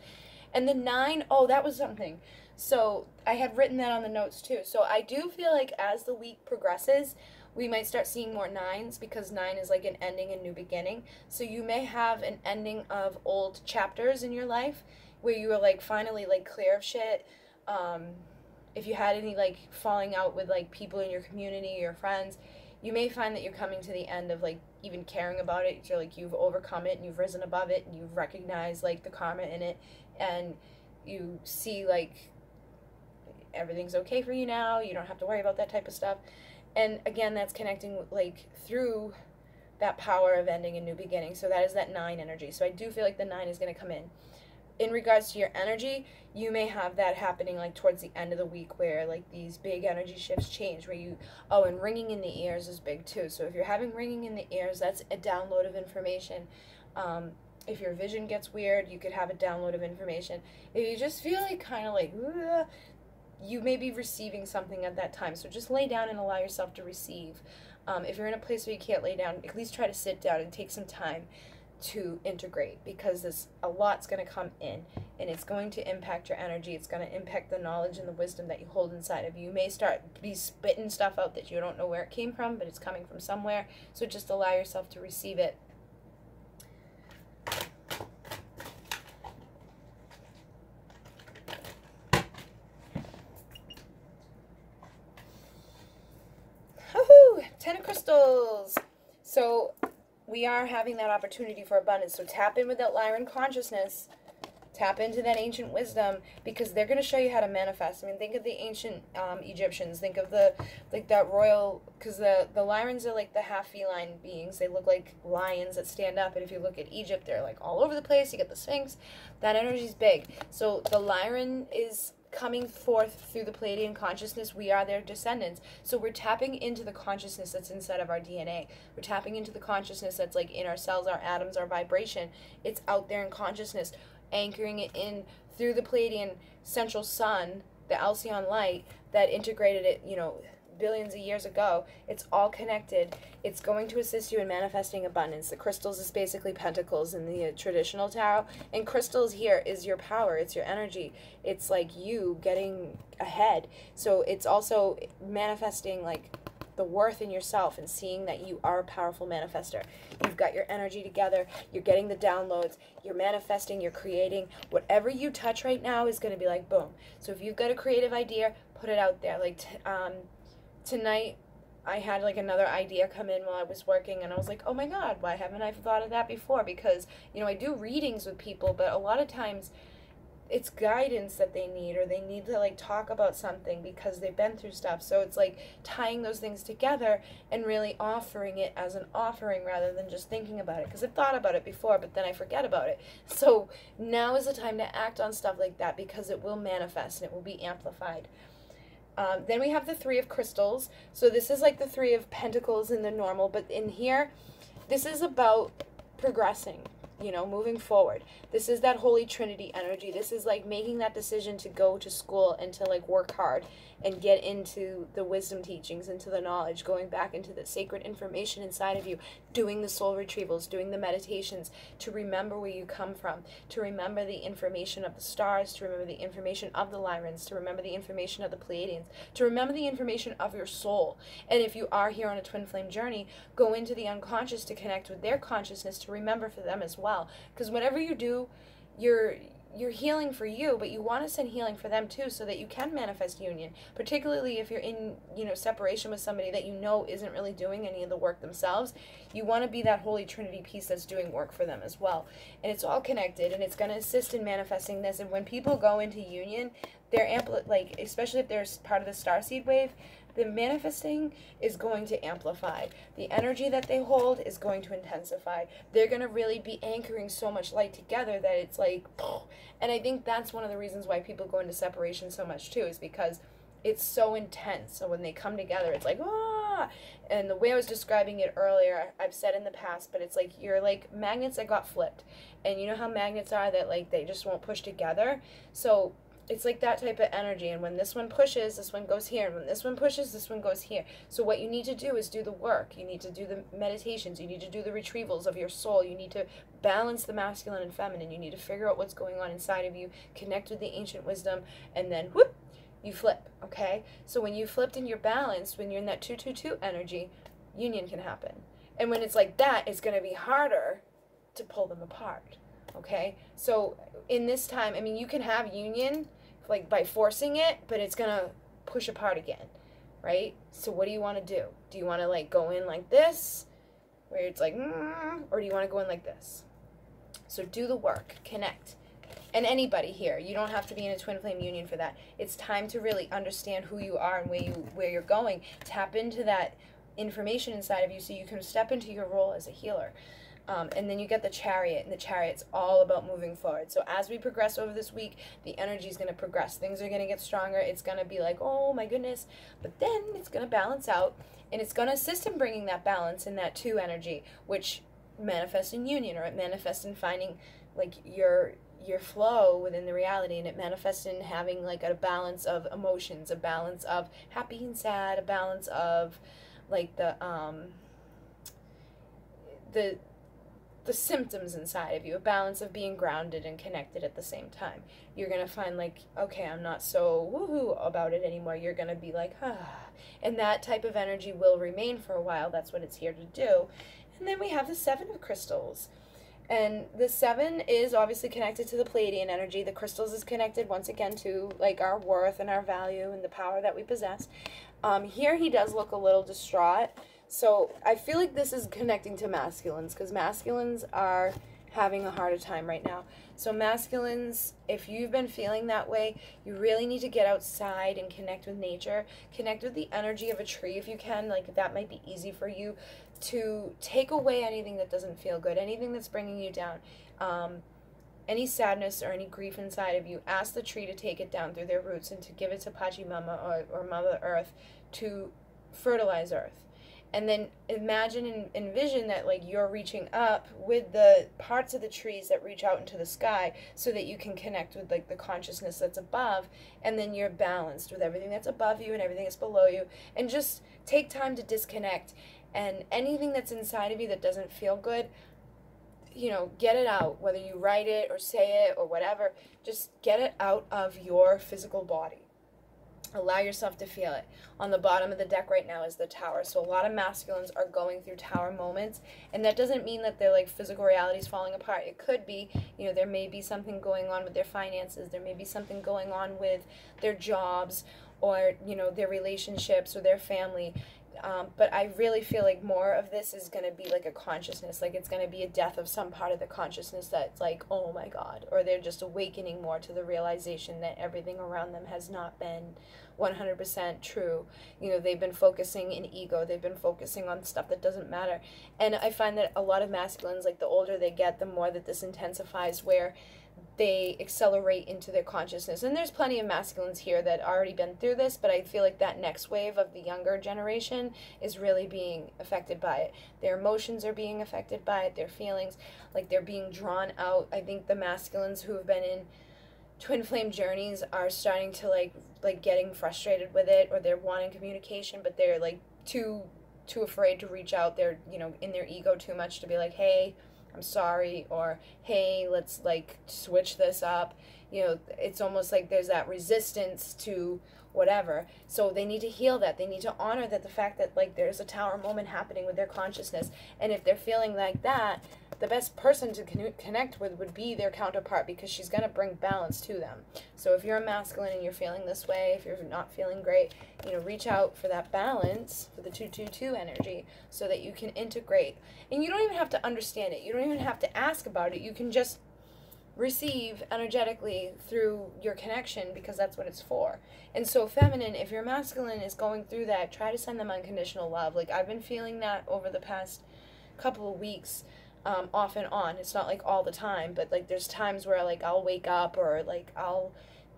And the 9, oh, that was something. So I had written that on the notes too. So I do feel like as the week progresses, we might start seeing more 9s, because 9 is like an ending and new beginning. So you may have an ending of old chapters in your life where you were like finally like clear of shit. If you had any like falling out with like people in your community, your friends, you may find that you're coming to the end of like even caring about it. You're like, you've overcome it and you've risen above it, and you've recognized like the karma in it, and you see like everything's okay for you now. You don't have to worry about that type of stuff. And again, that's connecting like through that power of ending and new beginning. So that is that 9 energy. So I do feel like the 9 is going to come in. In regards to your energy, you may have that happening like towards the end of the week, where like these big energy shifts change, where you, oh, and ringing in the ears is big too. So if you're having ringing in the ears, that's a download of information. If your vision gets weird, you could have a download of information. If you just feel like kind of like, you may be receiving something at that time. So just lay down and allow yourself to receive. If you're in a place where you can't lay down, at least try to sit down and take some time to integrate, because a lot's going to come in, and it's going to impact your energy. It's going to impact the knowledge and the wisdom that you hold inside of you. You may start be spitting stuff out that you don't know where it came from, but it's coming from somewhere. So just allow yourself to receive it. Woohoo! 10 of crystals. So we are having that opportunity for abundance. So tap in with that Lyran consciousness. Tap into that ancient wisdom, because they're going to show you how to manifest. I mean, think of the ancient Egyptians. Think of the, like that royal, because the Lyrans are like the half feline beings. They look like lions that stand up. And if you look at Egypt, they're like all over the place. You get the Sphinx. That energy's big. So the Lyran is coming forth through the Pleiadian consciousness. We are their descendants. So we're tapping into the consciousness that's inside of our DNA. We're tapping into the consciousness that's like in our cells, our atoms, our vibration. It's out there in consciousness, anchoring it in through the Pleiadian central sun, the Alcyon light that integrated it, you know, billions of years ago. It's all connected. It's going to assist you in manifesting abundance. The crystals is basically pentacles in the traditional tarot, and crystals here is your power. It's your energy. It's like you getting ahead. So it's also manifesting like the worth in yourself and seeing that you are a powerful manifester. You've got your energy together. You're getting the downloads. You're manifesting. You're creating. Whatever you touch right now is going to be like boom. So if you've got a creative idea, put it out there. Like tonight, I had like another idea come in while I was working, and I was like, oh my God, why haven't I thought of that before? Because, you know, I do readings with people, but a lot of times it's guidance that they need, or they need to like talk about something because they've been through stuff. So it's like tying those things together and really offering it as an offering rather than just thinking about it. Because I've thought about it before, but then I forget about it. So now is the time to act on stuff like that, because it will manifest and it will be amplified. Then we have the Three of Crystals. So this is like the Three of Pentacles in the normal, but in here, this is about progressing, you know, moving forward. This is that Holy Trinity energy. This is like making that decision to go to school and to like work hard and get into the wisdom teachings, into the knowledge, going back into the sacred information inside of you, doing the soul retrievals, doing the meditations, to remember where you come from, to remember the information of the stars, to remember the information of the Lyrans, to remember the information of the Pleiadians, to remember the information of your soul. And if you are here on a twin flame journey, go into the unconscious to connect with their consciousness, to remember for them as well. Because whatever you do, you're healing for you, but you want to send healing for them too, so that you can manifest union, particularly if you're in, you know, separation with somebody that you know isn't really doing any of the work themselves. You want to be that Holy Trinity piece that's doing work for them as well. And it's all connected, and it's going to assist in manifesting this. And when people go into union, they're like, especially if they're part of the starseed wave, the manifesting is going to amplify. The energy that they hold is going to intensify. They're going to really be anchoring so much light together that it's like, and I think that's one of the reasons why people go into separation so much too, is because it's so intense. So when they come together, it's like, ah. And the way I was describing it earlier, I've said in the past, but it's like you're like magnets that got flipped. And you know how magnets are, that like they just won't push together? So it's like that type of energy, and when this one pushes, this one goes here, and when this one pushes, this one goes here. So what you need to do is do the work. You need to do the meditations. You need to do the retrievals of your soul. You need to balance the masculine and feminine. You need to figure out what's going on inside of you, connect with the ancient wisdom, and then whoop, you flip, okay? So when you flipped and you're balanced, when you're in that 222 energy, union can happen. And when it's like that, it's going to be harder to pull them apart. Okay, so in this time, I mean, you can have union like by forcing it, but it's gonna push apart again, right? So what do you want to do? Do you want to like go in like this, where it's like, or do you want to go in like this? So do the work, connect. And anybody here, you don't have to be in a twin flame union for that. It's time to really understand who you are and where you're going. Tap into that information inside of you so you can step into your role as a healer. And then you get the Chariot, and the Chariot's all about moving forward. So as we progress over this week, the energy is going to progress. Things are going to get stronger. It's going to be like, oh my goodness. But then it's going to balance out, and it's going to assist in bringing that balance in that 2 energy, which manifests in union, or it manifests in finding like your flow within the reality, and it manifests in having like a balance of emotions, a balance of happy and sad, a balance of like the symptoms inside of you, a balance of being grounded and connected at the same time. You're going to find like, okay, I'm not so woohoo about it anymore. You're going to be like, ah. And that type of energy will remain for a while. That's what it's here to do. And then we have the 7 of Crystals. And the 7 is obviously connected to the Pleiadian energy. The crystals is connected once again to like our worth and our value and the power that we possess. Here he does look a little distraught. So I feel like this is connecting to masculines, because masculines are having a harder time right now. So masculines, if you've been feeling that way, you really need to get outside and connect with nature. Connect with the energy of a tree if you can. Like that might be easy for you, to take away anything that doesn't feel good, anything that's bringing you down. Any sadness or any grief inside of you, ask the tree to take it down through their roots and to give it to Pachamama or Mother Earth to fertilize Earth. And then imagine and envision that like you're reaching up with the parts of the trees that reach out into the sky, so that you can connect with like the consciousness that's above, and then you're balanced with everything that's above you and everything that's below you. And just take time to disconnect, and anything that's inside of you that doesn't feel good, you know, get it out, whether you write it or say it or whatever. Just get it out of your physical body. Allow yourself to feel it. On the bottom of the deck right now is the Tower. So a lot of masculines are going through Tower moments, and that doesn't mean that their like physical reality is falling apart. It could be, you know, there may be something going on with their finances, there may be something going on with their jobs, or, you know, their relationships or their family. But I really feel like more of this is going to be like a consciousness, like it's going to be a death of some part of the consciousness that's like, oh my God, or they're just awakening more to the realization that everything around them has not been 100% true. You know, they've been focusing in ego, they've been focusing on stuff that doesn't matter. And I find that a lot of masculines, like the older they get, the more that this intensifies, where they accelerate into their consciousness. And there's plenty of masculines here that already been through this, but I feel like that next wave of the younger generation is really being affected by it. Their emotions are being affected by it, their feelings, like they're being drawn out. I think the masculines who have been in twin flame journeys are starting to like getting frustrated with it, or they're wanting communication, but they're like too afraid to reach out. They're, you know, in their ego too much to be like, hey, I'm sorry, or hey, let's like switch this up. You know, it's almost like there's that resistance to whatever. So they need to heal that. They need to honor that, the fact that like there's a tower moment happening with their consciousness. And if they're feeling like that, the best person to connect with would be their counterpart, because she's going to bring balance to them. So if you're a masculine and you're feeling this way, if you're not feeling great, you know, reach out for that balance, for the 222 energy, so that you can integrate. And you don't even have to understand it. You don't even have to ask about it. You can just receive energetically through your connection, because that's what it's for. And so feminine, if your masculine is going through that, try to send them unconditional love. Like I've been feeling that over the past couple of weeks, off and on. It's not like all the time, but like there's times where like I'll wake up, or like I'll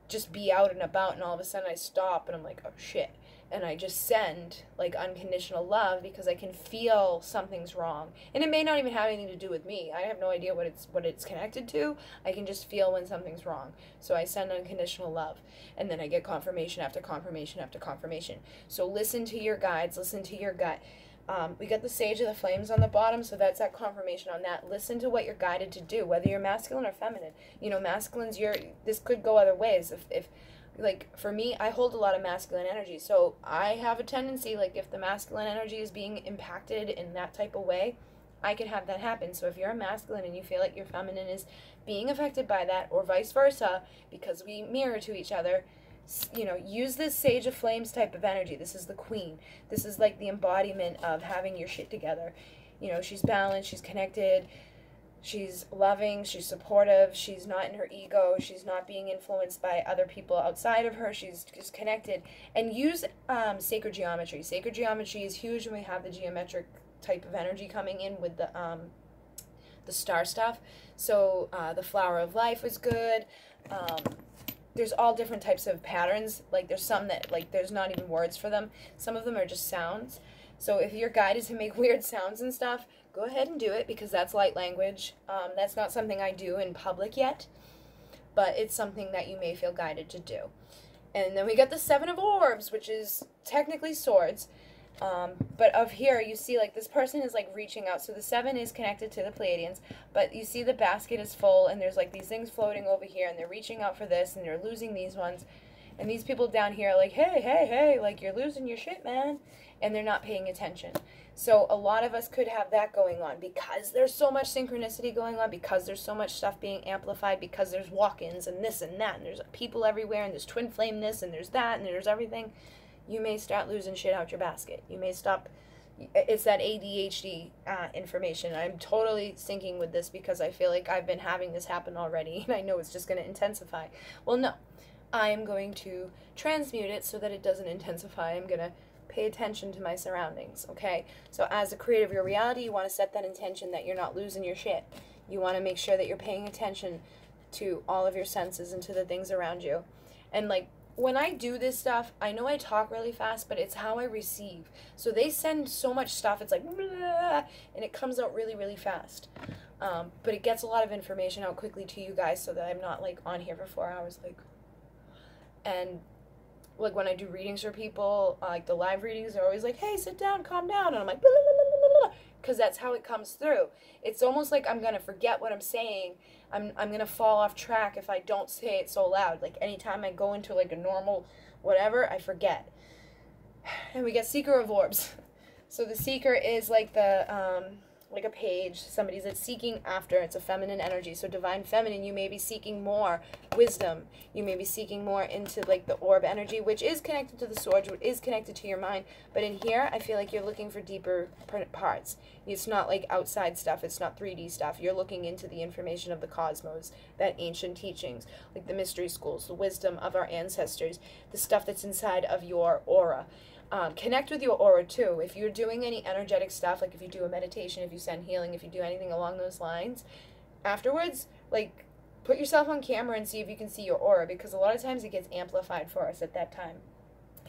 just be out and about, and all of a sudden I stop and I'm like, oh shit. And I just send like unconditional love, because I can feel something's wrong. And it may not even have anything to do with me. I have no idea what it's connected to. I can just feel when something's wrong. So I send unconditional love, and then I get confirmation after confirmation after confirmation. So listen to your guides, listen to your gut. We got the Sage of the Flames on the bottom, so that's that confirmation on that. Listen to what you're guided to do, whether you're masculine or feminine. You know, masculines, this could go other ways. If like, for me, I hold a lot of masculine energy, so I have a tendency, like, if the masculine energy is being impacted in that type of way, I can have that happen. So if you're a masculine and you feel like your feminine is being affected by that, or vice versa, because we mirror to each other, you know, use this Sage of Flames type of energy. This is the queen. This is like the embodiment of having your shit together. You know, she's balanced, she's connected, she's loving, she's supportive, she's not in her ego, she's not being influenced by other people outside of her, she's just connected. And use sacred geometry. Sacred geometry is huge when we have the geometric type of energy coming in with the star stuff. So the flower of life is good. There's all different types of patterns. Like there's some that like there's not even words for them. Some of them are just sounds. So if you're guided to make weird sounds and stuff, go ahead and do it, because that's light language. That's not something I do in public yet, but it's something that you may feel guided to do. And then we got the Seven of Orbs, which is technically swords. But of here, you see, like, this person is, like, reaching out. So the 7 is connected to the Pleiadians, but you see the basket is full, and there's, like, these things floating over here, and they're reaching out for this, and they're losing these ones. And these people down here are like, hey, hey, hey, like, you're losing your shit, man. And they're not paying attention. So a lot of us could have that going on, because there's so much synchronicity going on, because there's so much stuff being amplified, because there's walk-ins and this and that, and there's people everywhere, and there's twin flame this, and there's that, and there's everything. You may start losing shit out your basket. You may stop. It's that ADHD information. I'm totally syncing with this, because I feel like I've been having this happen already, and I know it's just going to intensify. Well, no. I'm going to transmute it so that it doesn't intensify. I'm going to pay attention to my surroundings, okay? So as a creator of your reality, you want to set that intention that you're not losing your shit. You want to make sure that you're paying attention to all of your senses and to the things around you. And, like, when I do this stuff, I know I talk really fast, but it's how I receive. So they send so much stuff, it's like, blah, and it comes out really, really fast. But it gets a lot of information out quickly to you guys, so that I'm not, like, on here for 4 hours, like. And, like, when I do readings for people, like, the live readings, they're always like, hey, sit down, calm down. And I'm like, because that's how it comes through. It's almost like I'm going to forget what I'm saying. I'm going to fall off track if I don't say it so loud. Like, anytime I go into, like, a normal whatever, I forget. And we get Seeker of Orbs. So the Seeker is like the, like a page. Somebody's that's seeking after. It's a feminine energy. So divine feminine, you may be seeking more wisdom. You may be seeking more into, like, the orb energy, which is connected to the sword, which is connected to your mind. But in here, I feel like you're looking for deeper parts. It's not like outside stuff. It's not 3D stuff. You're looking into the information of the cosmos, that ancient teachings, like the mystery schools, the wisdom of our ancestors, the stuff that's inside of your aura. Connect with your aura too. If you're doing any energetic stuff, like if you do a meditation, if you send healing, if you do anything along those lines, afterwards, like, put yourself on camera and see if you can see your aura, because a lot of times it gets amplified for us at that time.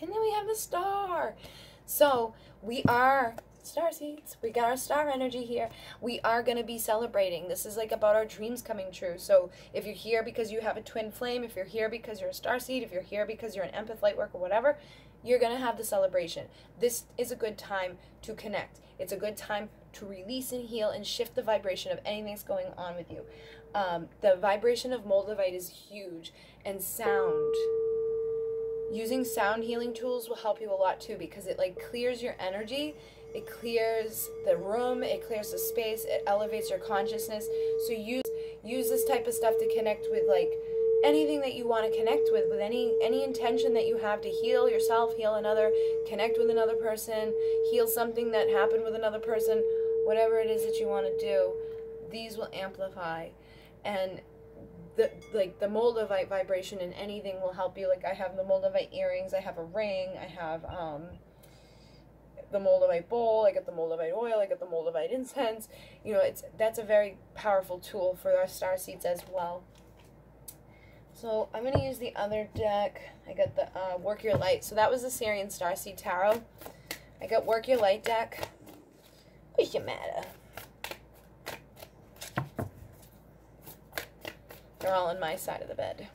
And then we have the star. So we are starseeds. We got our star energy here. We are going to be celebrating. This is like about our dreams coming true. So if you're here because you have a twin flame, if you're here because you're a starseed, if you're here because you're an empath, light worker, whatever, you're going to have the celebration. This is a good time to connect. It's a good time to release and heal and shift the vibration of anything that's going on with you. The vibration of Moldavite is huge, and sound. Using sound healing tools will help you a lot too, because it like clears your energy, it clears the room, it clears the space, it elevates your consciousness. So use this type of stuff to connect with like anything that you want to connect with any intention that you have to heal yourself, heal another, connect with another person, heal something that happened with another person, whatever it is that you want to do. These will amplify, and the Moldavite vibration in anything will help you. Like I have the Moldavite earrings, I have a ring, I have the Moldavite bowl, I get the Moldavite oil, I get the Moldavite incense. You know, that's a very powerful tool for our starseeds as well. So I'm going to use the other deck. I got the Work Your Light. So that was the Syrian Starseed Tarot. I got Work Your Light deck. What's the matter? They're all on my side of the bed.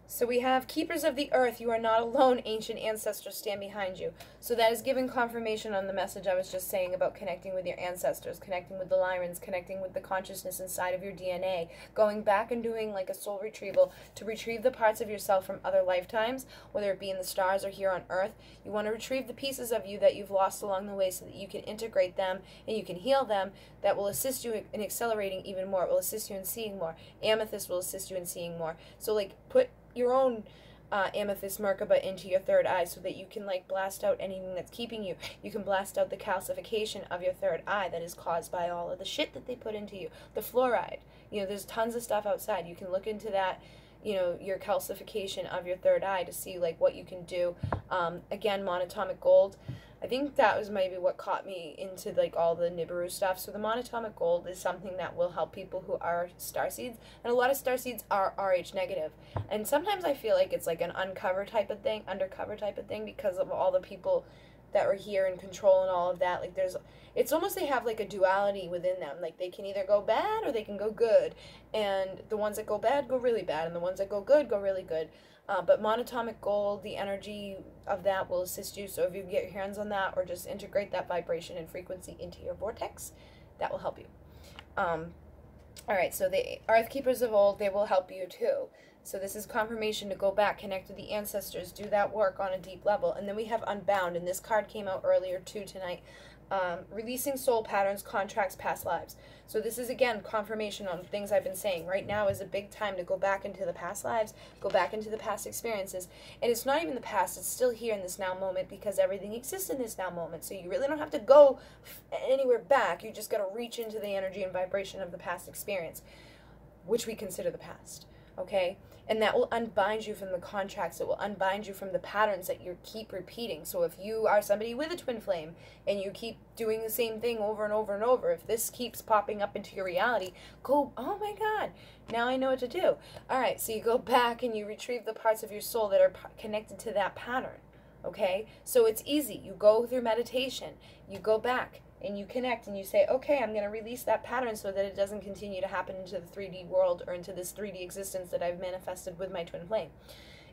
So we have Keepers of the Earth. You are not alone. Ancient ancestors stand behind you. So that is giving confirmation on the message I was just saying about connecting with your ancestors, connecting with the Lyrans, connecting with the consciousness inside of your DNA, going back and doing like a soul retrieval to retrieve the parts of yourself from other lifetimes, whether it be in the stars or here on Earth. You want to retrieve the pieces of you that you've lost along the way so that you can integrate them and you can heal them. That will assist you in accelerating even more. It will assist you in seeing more. Amethyst will assist you in seeing more. So like put your own amethyst Merkaba into your third eye so that you can like blast out anything that's keeping you. You can blast out the calcification of your third eye that is caused by all of the shit that they put into you. The fluoride. You know, there's tons of stuff outside. You can look into that, you know, your calcification of your third eye to see like what you can do. Again, monatomic gold. I think that was maybe what caught me into like all the Nibiru stuff. So the monatomic gold is something that will help people who are starseeds, and a lot of starseeds are Rh negative. And sometimes I feel like it's like an undercover type of thing because of all the people that are here in control and all of that. Like it's almost they have like a duality within them. Like they can either go bad or they can go good, and the ones that go bad go really bad, and the ones that go good go really good. But monatomic gold, the energy of that will assist you. So if you can get your hands on that or just integrate that vibration and frequency into your vortex, that will help you. All right, so the Earth Keepers of old, they will help you too. So this is confirmation to go back, connect with the ancestors, do that work on a deep level. And then we have Unbound, and this card came out earlier too tonight. Releasing soul patterns, contracts, past lives. So this is again confirmation on things I've been saying. Right now is a big time to go back into the past lives, go back into the past experiences. And it's not even the past, it's still here in this now moment, because everything exists in this now moment. So you really don't have to go anywhere back. You just got to reach into the energy and vibration of the past experience, which we consider the past. Okay? And that will unbind you from the contracts. It will unbind you from the patterns that you keep repeating. So if you are somebody with a twin flame and you keep doing the same thing over and over and over, if this keeps popping up into your reality, go, oh my God, now I know what to do. All right, so you go back and you retrieve the parts of your soul that are connected to that pattern. Okay? So it's easy. You go through meditation. You go back and you connect and you say, okay, I'm going to release that pattern so that it doesn't continue to happen into the 3D world or into this 3D existence that I've manifested with my twin flame.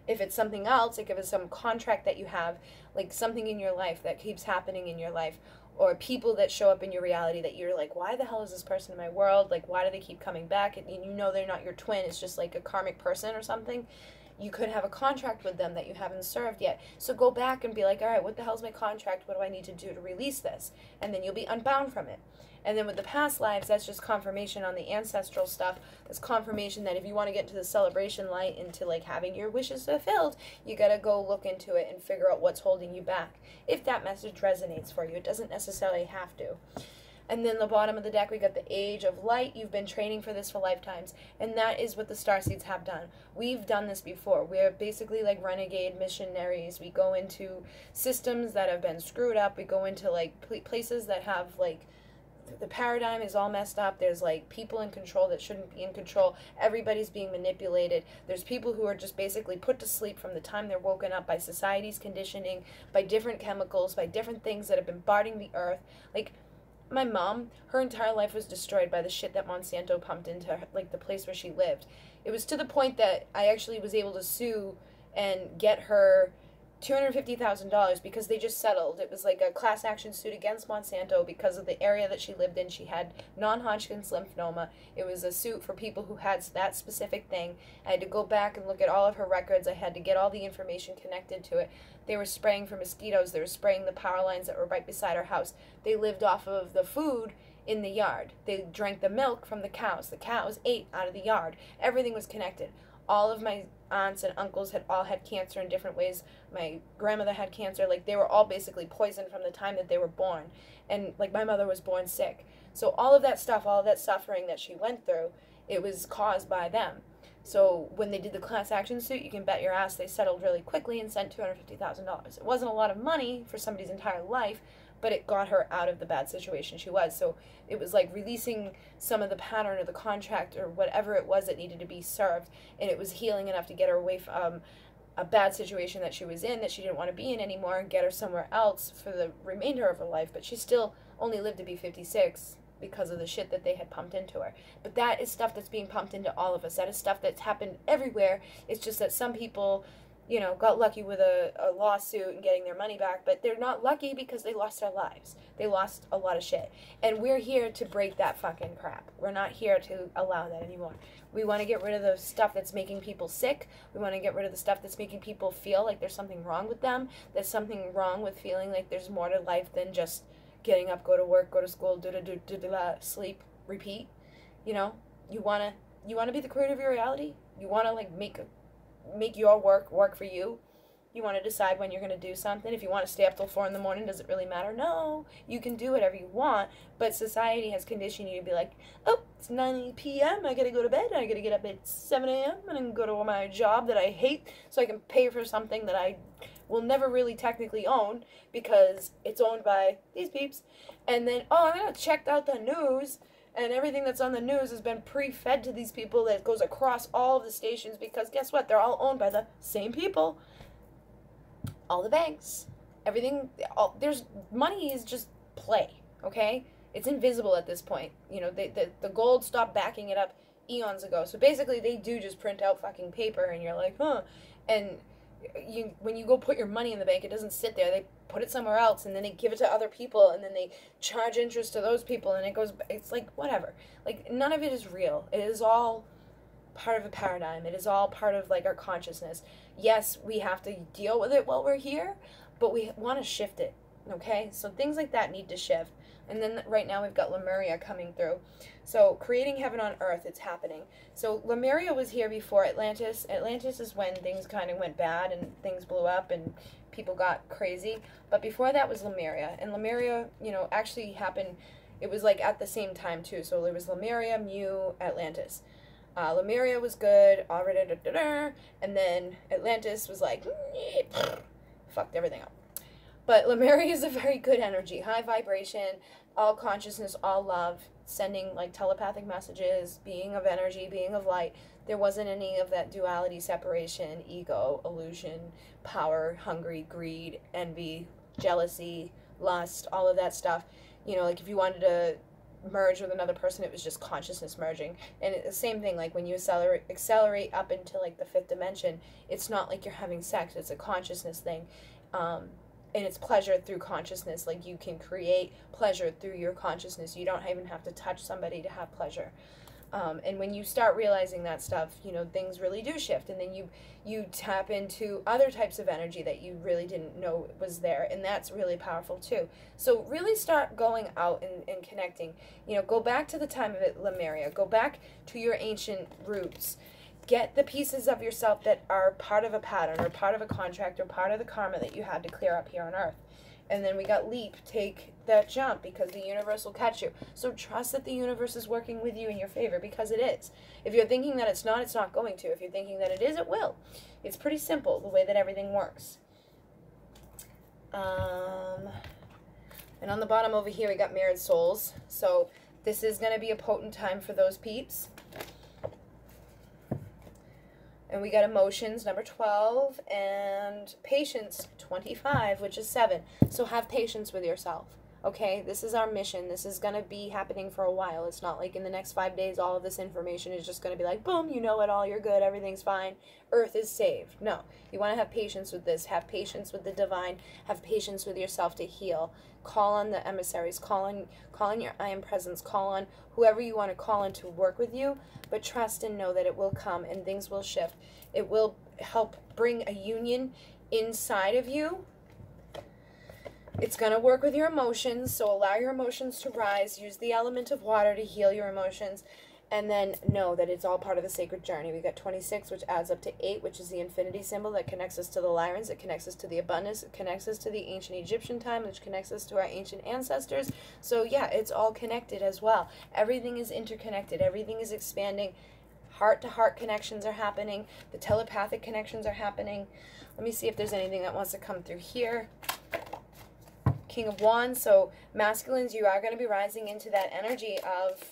If it's something else, like if it's some contract that you have, like something in your life that keeps happening in your life, or people that show up in your reality that you're like, why the hell is this person in my world? Like, why do they keep coming back? And you know they're not your twin. It's just like a karmic person or something. You could have a contract with them that you haven't served yet. So go back and be like, all right, what the hell's my contract? What do I need to do to release this? And then you'll be unbound from it. And then with the past lives, that's just confirmation on the ancestral stuff. That's confirmation that if you want to get into the celebration light, into like having your wishes fulfilled, you got to go look into it and figure out what's holding you back. If that message resonates for you, it doesn't necessarily have to. And then the bottom of the deck, we got the Age of Light. You've been training for this for lifetimes. And that is what the Starseeds have done. We've done this before. We're basically like renegade missionaries. We go into systems that have been screwed up. We go into like places that have like the paradigm is all messed up. There's like people in control that shouldn't be in control. Everybody's being manipulated. There's people who are just basically put to sleep from the time they're woken up by society's conditioning, by different chemicals, by different things that have been bombarding the earth. Like, my mom, her entire life was destroyed by the shit that Monsanto pumped into her, like the place where she lived. It was to the point that I actually was able to sue and get her $250,000 because they just settled. It was like a class action suit against Monsanto because of the area that she lived in. She had non-Hodgkin's lymphoma. It was a suit for people who had that specific thing. I had to go back and look at all of her records. I had to get all the information connected to it. They were spraying for mosquitoes. They were spraying the power lines that were right beside her house. They lived off of the food in the yard. They drank the milk from the cows. The cows ate out of the yard. Everything was connected. All of my aunts and uncles had all had cancer in different ways. My grandmother had cancer. Like, they were all basically poisoned from the time that they were born. And, like, my mother was born sick. So all of that stuff, all of that suffering that she went through, it was caused by them. So when they did the class action suit, you can bet your ass they settled really quickly and sent $250,000. It wasn't a lot of money for somebody's entire life, but it got her out of the bad situation she was. So it was like releasing some of the pattern or the contract or whatever it was that needed to be served, and it was healing enough to get her away from a bad situation that she was in, that she didn't want to be in anymore, and get her somewhere else for the remainder of her life. But she still only lived to be 56 because of the shit that they had pumped into her. But that is stuff that's being pumped into all of us. That is stuff that's happened everywhere. It's just that some people, you know, got lucky with a lawsuit and getting their money back, but they're not lucky because they lost their lives. They lost a lot of shit. And we're here to break that fucking crap. We're not here to allow that anymore. We want to get rid of the stuff that's making people sick. We want to get rid of the stuff that's making people feel like there's something wrong with them. There's something wrong with feeling like there's more to life than just getting up, go to work, go to school, sleep, repeat. You know, you want to be the creator of your reality. You want to like make your work for you. You want to decide when you're going to do something. If you want to stay up till 4 in the morning, does it really matter? No, you can do whatever you want, but society has conditioned you to be like, oh, it's 9 p.m., I got to go to bed, I got to get up at 7 a.m. and then go to my job that I hate so I can pay for something that I will never really technically own because it's owned by these peeps. And then, oh, I'm going to check out the news, and everything that's on the news has been pre-fed to these people that goes across all of the stations because guess what? They're all owned by the same people. All the banks, everything, there's money is just play, okay? It's invisible at this point. You know, the gold stopped backing it up eons ago. So basically they do just print out fucking paper and you're like, huh. And when you go put your money in the bank, it doesn't sit there. They put it somewhere else and then they give it to other people and then they charge interest to those people and it's like, whatever. Like, none of it is real. It is all part of a paradigm. It is all part of like our consciousness. Yes, we have to deal with it while we're here, but we want to shift it, okay? So things like that need to shift. And then right now we've got Lemuria coming through. So creating heaven on earth, it's happening. So Lemuria was here before Atlantis. Atlantis is when things kind of went bad and things blew up and people got crazy. But before that was Lemuria. And Lemuria, you know, actually happened, it was like at the same time too. So there was Lemuria, Mu, Atlantis. Lemuria was good, and then Atlantis was like, fucked everything up. But Lemuria is a very good energy, high vibration, all consciousness, all love, sending like telepathic messages, being of energy, being of light. There wasn't any of that duality, separation, ego, illusion, power, hungry, greed, envy, jealousy, lust, all of that stuff. You know, like if you wanted to merge with another person, it was just consciousness merging. And the same thing, like when you accelerate up into like the 5th dimension, it's not like you're having sex, it's a consciousness thing. And it's pleasure through consciousness. Like you can create pleasure through your consciousness. You don't even have to touch somebody to have pleasure. And when you start realizing that stuff, you know, things really do shift. And then you tap into other types of energy that you really didn't know was there. And that's really powerful too. So really start going out and connecting. You know, go back to the time of Lemuria. Go back to your ancient roots. Get the pieces of yourself that are part of a pattern or part of a contract or part of the karma that you had to clear up here on earth. And then we got leap, take that jump because the universe will catch you. So trust that the universe is working with you in your favor because it is. If you're thinking that it's not going to. If you're thinking that it is, it will. It's pretty simple the way that everything works. I And on the bottom over here, we got mirrored souls. So this is going to be a potent time for those peeps. And we got emotions, number 12, and patience, 25, which is 7. So have patience with yourself, okay? This is our mission. This is going to be happening for a while. It's not like in the next 5 days all of this information is just going to be like, boom, you know it all, you're good, everything's fine, Earth is saved. No, you want to have patience with this. Have patience with the divine. Have patience with yourself to heal. Call on the emissaries. Call on your I am presence. Call on whoever you want to call on to work with you, but trust and know that it will come and things will shift. It will help bring a union inside of you. It's going to work with your emotions, so allow your emotions to rise. Use the element of water to heal your emotions, and then know that it's all part of the sacred journey. We got 26, which adds up to 8, which is the infinity symbol that connects us to the Lyrans. It connects us to the abundance. It connects us to the ancient Egyptian time, which connects us to our ancient ancestors. So yeah, it's all connected as well. Everything is interconnected. Everything is expanding. Heart-to-heart connections are happening. The telepathic connections are happening. Let me see if there's anything that wants to come through here. King of Wands. So masculines, you are going to be rising into that energy of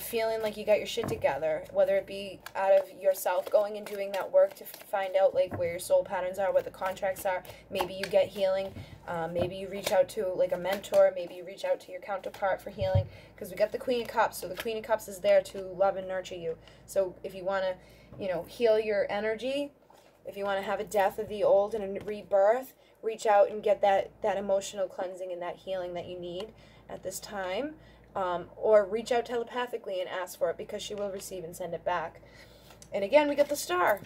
feeling like you got your shit together, whether it be out of yourself going and doing that work to find out like where your soul patterns are, what the contracts are. Maybe you get healing. Maybe you reach out to like a mentor. Maybe you reach out to your counterpart for healing, because we got the Queen of Cups. So the Queen of Cups is there to love and nurture you. So if you want to, you know, heal your energy, if you want to have a death of the old and a rebirth, reach out and get that emotional cleansing and that healing that you need at this time. Or reach out telepathically and ask for it, because she will receive and send it back. And again, we got the Star.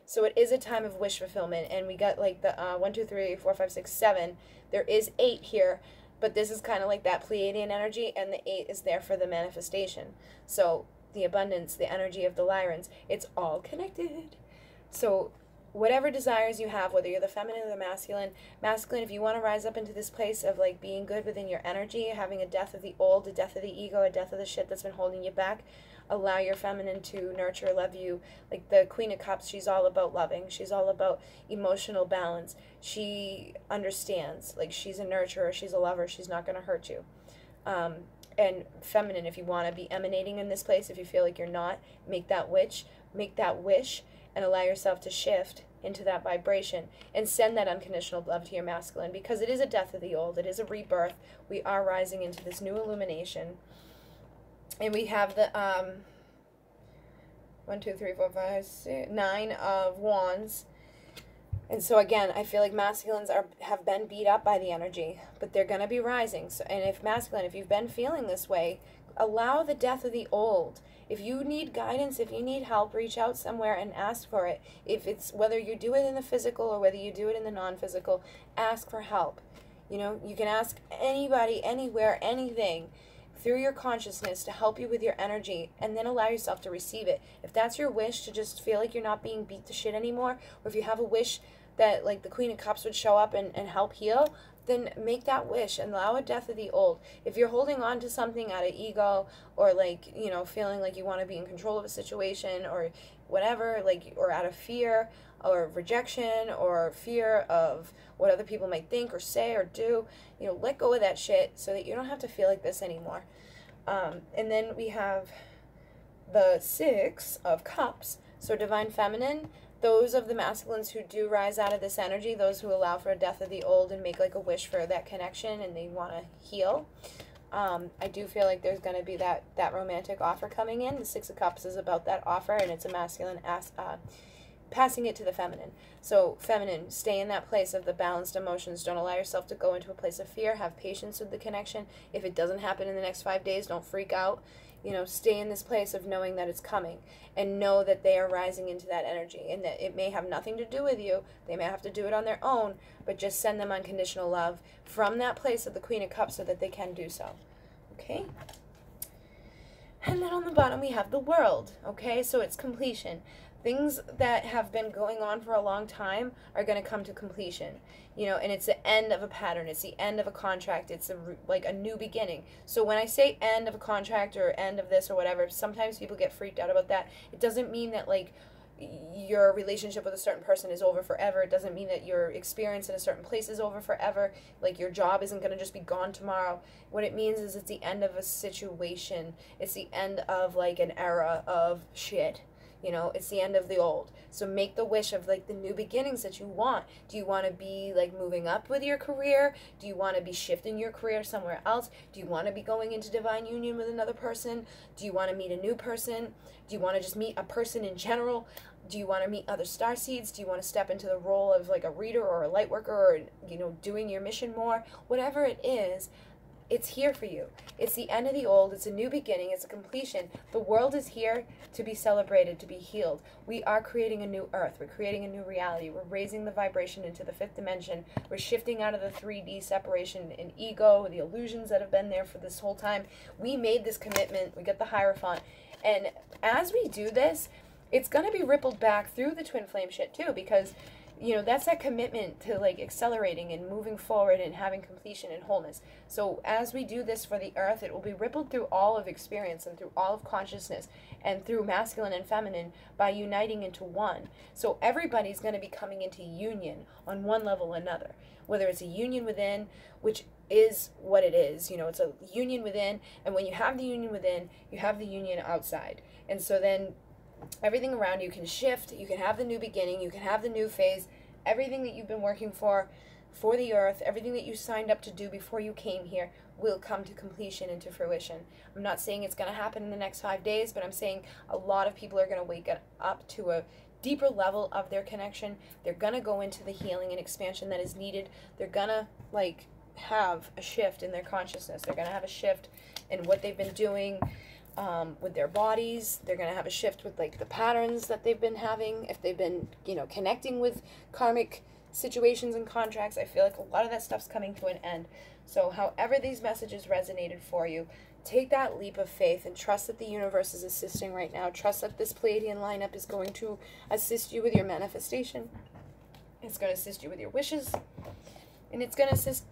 So it is a time of wish fulfillment. And we got like the 1, 2, 3, 4, 5, 6, 7. There is 8 here, but this is kind of like that Pleiadian energy, and the 8 is there for the manifestation. So the abundance, the energy of the Lyrans, it's all connected. So whatever desires you have, whether you're the feminine or the masculine, if you want to rise up into this place of like being good within your energy, having a death of the old, a death of the ego, a death of the shit that's been holding you back, allow your feminine to nurture, love you. Like the Queen of Cups, she's all about loving. She's all about emotional balance. She understands, like she's a nurturer, she's a lover, she's not going to hurt you. And feminine, if you want to be emanating in this place, if you feel like you're not, make that wish, and allow yourself to shift into that vibration and send that unconditional love to your masculine, because it is a death of the old. It is a rebirth. We are rising into this new illumination. And we have the 1, 2, 3, 4, 5, 6, 9 of Wands. And so again, I feel like masculines have been beat up by the energy, but they're going to be rising. So, and if masculine, if you've been feeling this way, allow the death of the old. If you need guidance, if you need help, reach out somewhere and ask for it. If it's whether you do it in the physical or whether you do it in the non-physical, ask for help. You know, you can ask anybody, anywhere, anything through your consciousness to help you with your energy, and then allow yourself to receive it. If that's your wish, to just feel like you're not being beat to shit anymore, or if you have a wish that like the Queen of Cups would show up and help heal, then make that wish and allow a death of the old. If you're holding on to something out of ego, or like, you know, feeling like you want to be in control of a situation or whatever, like, or out of fear or rejection or fear of what other people might think or say or do, you know, let go of that shit so that you don't have to feel like this anymore. And then we have the 6 of Cups. So Divine Feminine, those of the masculines who do rise out of this energy, those who allow for a death of the old and make like a wish for that connection and they want to heal. I do feel like there's going to be that romantic offer coming in. The 6 of Cups is about that offer, and it's a masculine passing it to the feminine. So feminine, stay in that place of the balanced emotions. Don't allow yourself to go into a place of fear. Have patience with the connection. If it doesn't happen in the next 5 days, don't freak out. You know, stay in this place of knowing that it's coming, and know that they are rising into that energy, and that it may have nothing to do with you. They may have to do it on their own, but just send them unconditional love from that place of the Queen of Cups so that they can do so. Okay? And then on the bottom we have the World. Okay? So it's completion. Things that have been going on for a long time are going to come to completion, you know, and it's the end of a pattern. It's the end of a contract. It's like a new beginning. So when I say end of a contract or end of this or whatever, sometimes people get freaked out about that. It doesn't mean that like your relationship with a certain person is over forever. It doesn't mean that your experience in a certain place is over forever. Like, your job isn't going to just be gone tomorrow. What it means is it's the end of a situation. It's the end of, like, an era of shit. You know, it's the end of the old. So make the wish of, like, the new beginnings that you want. Do you want to be, like, moving up with your career? Do you want to be shifting your career somewhere else? Do you want to be going into divine union with another person? Do you want to meet a new person? Do you want to just meet a person in general? Do you want to meet other starseeds? Do you want to step into the role of, like, a reader or a light worker, or, you know, doing your mission more? Whatever it is, it's here for you. It's the end of the old. It's a new beginning. It's a completion. The world is here to be celebrated, to be healed. We are creating a new earth. We're creating a new reality. We're raising the vibration into the 5th dimension. We're shifting out of the 3D separation and ego, the illusions that have been there for this whole time. We made this commitment. We got the Hierophant. And as we do this, it's going to be rippled back through the twin flame shit too, because, you know, that's that commitment to, like, accelerating and moving forward and having completion and wholeness. So as we do this for the earth, it will be rippled through all of experience and through all of consciousness and through masculine and feminine by uniting into one. So everybody's going to be coming into union on one level or another, whether it's a union within, which is what it is. You know, it's a union within, and when you have the union within, you have the union outside. And so then everything around you can shift. You can have the new beginning. You can have the new phase. Everything that you've been working for the earth, everything that you signed up to do before you came here will come to completion and to fruition. I'm not saying it's going to happen in the next 5 days, but I'm saying a lot of people are going to wake up to a deeper level of their connection. They're going to go into the healing and expansion that is needed. They're going to, like, have a shift in their consciousness. They're going to have a shift in what they've been doing with their bodies. They're going to have a shift with, like, the patterns that they've been having. If they've been, you know, connecting with karmic situations and contracts, I feel like a lot of that stuff's coming to an end. So however these messages resonated for you, take that leap of faith and trust that the universe is assisting right now. Trust that this Pleiadian lineup is going to assist you with your manifestation. It's going to assist you with your wishes. And it's going to assist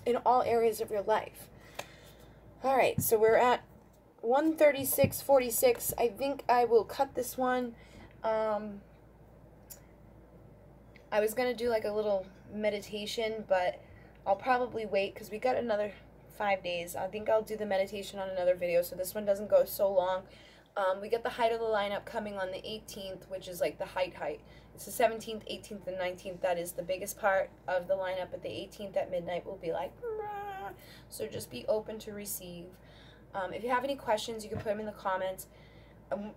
in all areas of your life. All right, so we're at 136.46. I think I will cut this one. I was going to do, like, a little meditation, but I'll probably wait because we got another 5 days. I think I'll do the meditation on another video, so this one doesn't go so long. We got the height of the lineup coming on the 18th, which is, like, the height. It's the 17th, 18th, and 19th. That is the biggest part of the lineup, but the 18th at midnight will be like, rah. So just be open to receive. If you have any questions, you can put them in the comments.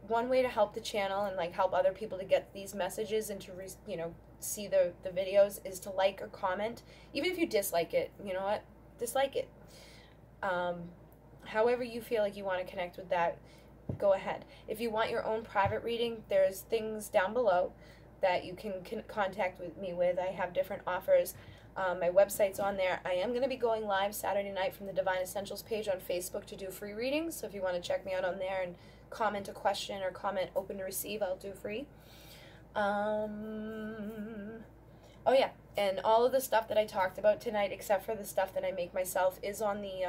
One way to help the channel and, like, help other people to get these messages and to, you know, see the videos is to like or comment. Even if you dislike it, you know what? Dislike it. However you feel like you want to connect with that, go ahead. If you want your own private reading, there's things down below that you can contact with me with. I have different offers. My website's on there. I am going to be going live Saturday night from the Divine Essentials page on Facebook to do free readings. So if you want to check me out on there and comment a question or comment open to receive, I'll do free. Oh yeah, and all of the stuff that I talked about tonight, except for the stuff that I make myself, is on the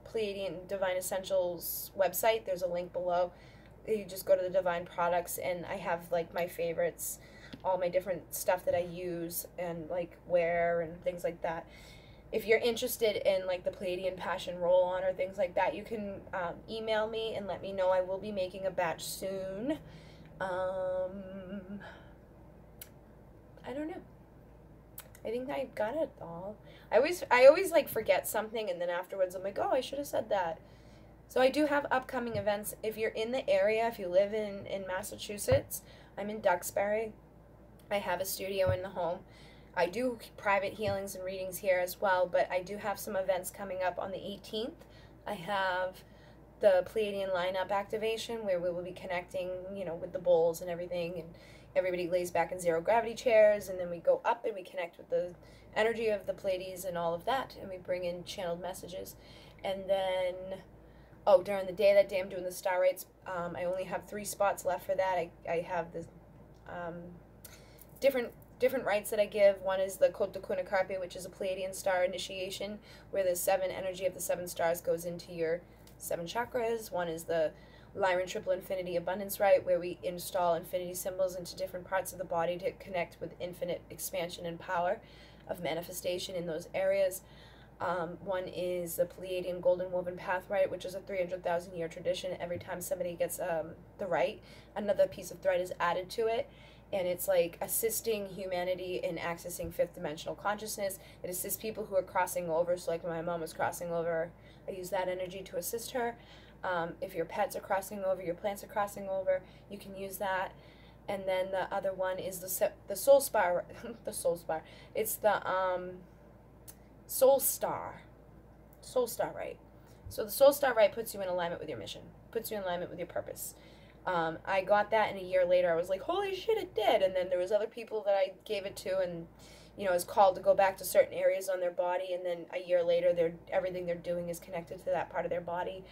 Pleiadian Divine Essentials website. There's a link below. You just go to the Divine products, and I have, like, my favorites, all my different stuff that I use and, like, wear and things like that. If you're interested in, like, the Pleiadian Passion roll-on or things like that, you can email me and let me know. I will be making a batch soon. I don't know. I think I got it all. I always like forget something, and then afterwards I'm like, oh, I should have said that. So I do have upcoming events. If you're in the area, if you live in Massachusetts, I'm in Duxbury. I have a studio in the home. I do private healings and readings here as well, but I do have some events coming up on the 18th. I have the Pleiadian lineup activation where we will be connecting, you know, with the bowls and everything, and everybody lays back in zero gravity chairs, and then we go up and we connect with the energy of the Pleiades and all of that, and we bring in channeled messages. And then, oh, during the day, that day I'm doing the star rates. I only have 3 spots left for that. I have the different rites that I give. One is the Code de Cuna Carpe, which is a Pleiadian star initiation, where the 7 energy of the 7 stars goes into your 7 chakras. One is the Lyran Triple Infinity Abundance Rite, where we install infinity symbols into different parts of the body to connect with infinite expansion and power of manifestation in those areas. One is the Pleiadian Golden Woven Path Rite, which is a 300,000 year tradition. Every time somebody gets the rite, another piece of thread is added to it. And it's like assisting humanity in accessing fifth dimensional consciousness. It assists people who are crossing over. So like when my mom was crossing over, I use that energy to assist her. If your pets are crossing over, your plants are crossing over, you can use that. And then the other one is the Soul Spar, the Soul Spar. It's the Soul Star Rite. So the Soul Star Rite puts you in alignment with your mission, puts you in alignment with your purpose. I got that, and a year later I was like, holy shit, it did. And then there was other people that I gave it to, and you know, is called to go back to certain areas on their body, and then a year later everything they're doing is connected to that part of their body.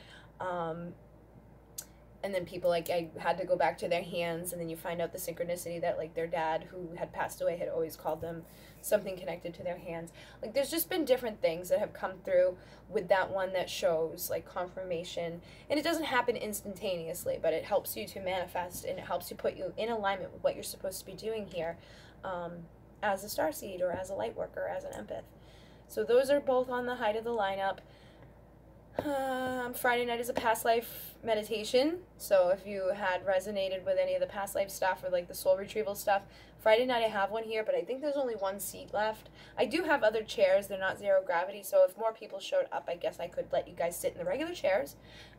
And then people, like, I had to go back to their hands, and then you find out the synchronicity that, like, their dad, who had passed away, had always called them something connected to their hands. Like, there's just been different things that have come through with that one that shows, like, confirmation. And it doesn't happen instantaneously, but it helps you to manifest, and it helps you put you in alignment with what you're supposed to be doing here as a starseed or as a light worker, as an empath. So those are both on the height of the lineup. Friday night is a past life meditation, so if you had resonated with any of the past life stuff or like the soul retrieval stuff, Friday night I have one here, but I think there's only one seat left. I do have other chairs, they're not zero gravity, so if more people showed up, I guess I could let you guys sit in the regular chairs,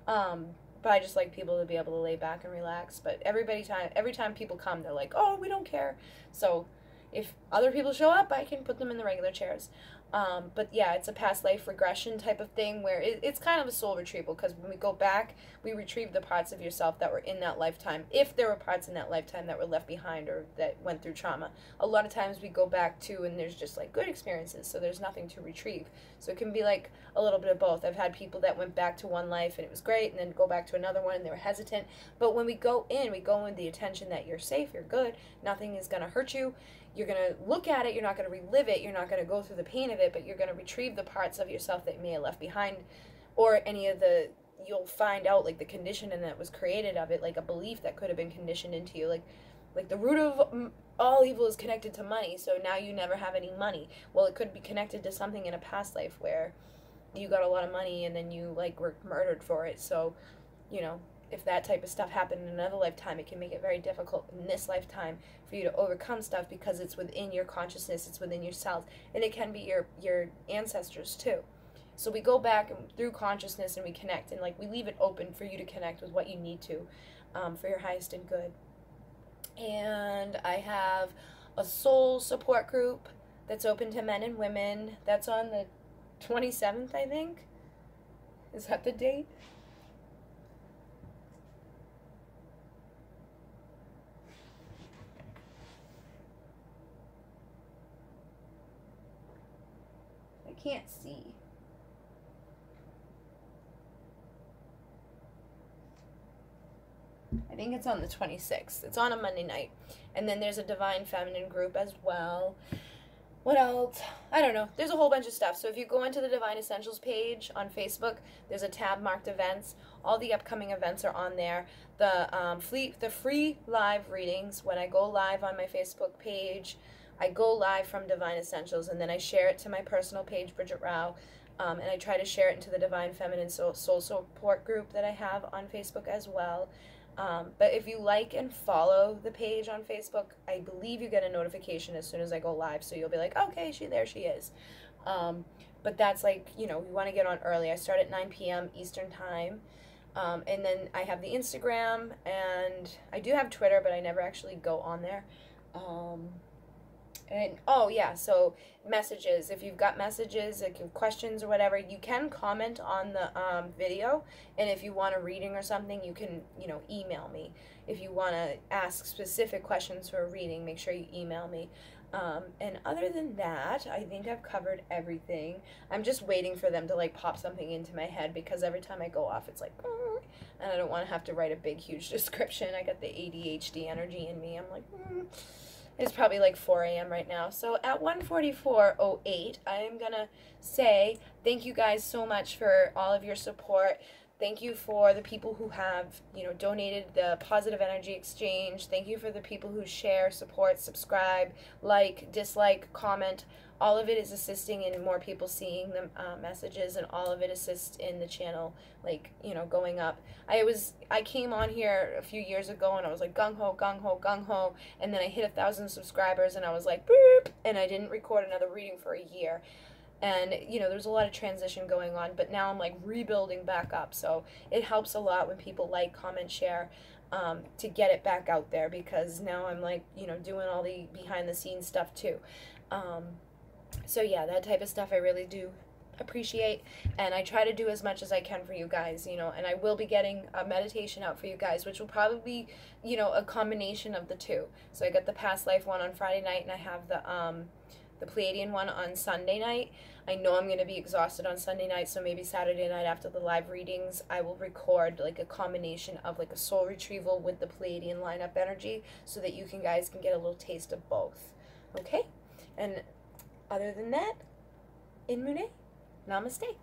but I just like people to be able to lay back and relax. But every time people come, they're like, oh, we don't care. So if other people show up, I can put them in the regular chairs. But yeah, it's a past life regression type of thing where it's kind of a soul retrieval, because when we go back, we retrieve the parts of yourself that were in that lifetime, if there were parts in that lifetime that were left behind or that went through trauma. A lot of times we go back to, and there's just like good experiences, so there's nothing to retrieve. So it can be like a little bit of both. I've had people that went back to one life and it was great, and then go back to another one and they were hesitant. But when we go in with the attention that you're safe, you're good, nothing is going to hurt you. You're going to look at it, you're not going to relive it, you're not going to go through the pain of it, but you're going to retrieve the parts of yourself that you may have left behind, or any of the, you'll find out like the conditioning that was created of it, like a belief that could have been conditioned into you, like the root of all evil is connected to money, so now you never have any money. Well, it could be connected to something in a past life where you got a lot of money and then you like were murdered for it. So, you know, if that type of stuff happened in another lifetime, it can make it very difficult in this lifetime for you to overcome stuff, because it's within your consciousness, it's within your cells, and it can be your ancestors too. So we go back through consciousness and we connect, and like we leave it open for you to connect with what you need to for your highest and good. And I have a soul support group that's open to men and women. That's on the 27th, I think. Is that the date? Can't see. I think it's on the 26th. It's on a Monday night. And then there's a Divine Feminine group as well. What else? I don't know. There's a whole bunch of stuff. So if you go into the Divine Essentials page on Facebook, there's a tab marked events. All the upcoming events are on there. The free live readings, when I go live on my Facebook page, I go live from Divine Essentials, and then I share it to my personal page, Bridget Rao, and I try to share it into the Divine Feminine Soul Support group that I have on Facebook as well. But if you like and follow the page on Facebook, I believe you get a notification as soon as I go live, so you'll be like, okay, there she is. But that's like, you know, we want to get on early. I start at 9 p.m. Eastern Time. And then I have the Instagram, and I do have Twitter, but I never actually go on there. And oh yeah, so messages. If you've got messages, like questions or whatever, you can comment on the video. And if you want a reading or something, you can, you know, email me. If you want to ask specific questions for a reading, make sure you email me. And other than that, I think I've covered everything. I'm just waiting for them to like pop something into my head, because every time I go off, it's like, and I don't want to have to write a big, huge description. I got the ADHD energy in me. I'm like, It's probably like 4 a.m. right now. So at 1:44:08, I am going to say thank you guys so much for all of your support. Thank you for the people who have, you know, donated the positive energy exchange. Thank you for the people who share, support, subscribe, like, dislike, comment. All of it is assisting in more people seeing the messages, and all of it assists in the channel, like, you know, going up. I came on here a few years ago and I was like gung ho, gung ho, gung ho, and then I hit 1,000 subscribers and I was like boop, and I didn't record another reading for a year. And, you know, there's a lot of transition going on, but now I'm like rebuilding back up. So it helps a lot when people like, comment, share, to get it back out there, because now I'm like, you know, doing all the behind the scenes stuff too. So yeah, that type of stuff I really do appreciate, and I try to do as much as I can for you guys, you know, and I will be getting a meditation out for you guys, which will probably be, you know, a combination of the two. So I got the past life one on Friday night, and I have the Pleiadian one on Sunday night. I know I'm going to be exhausted on Sunday night, so maybe Saturday night after the live readings, I will record like a combination of like a soul retrieval with the Pleiadian lineup energy, so that you guys can get a little taste of both. Okay? And other than that, in munay, namaste.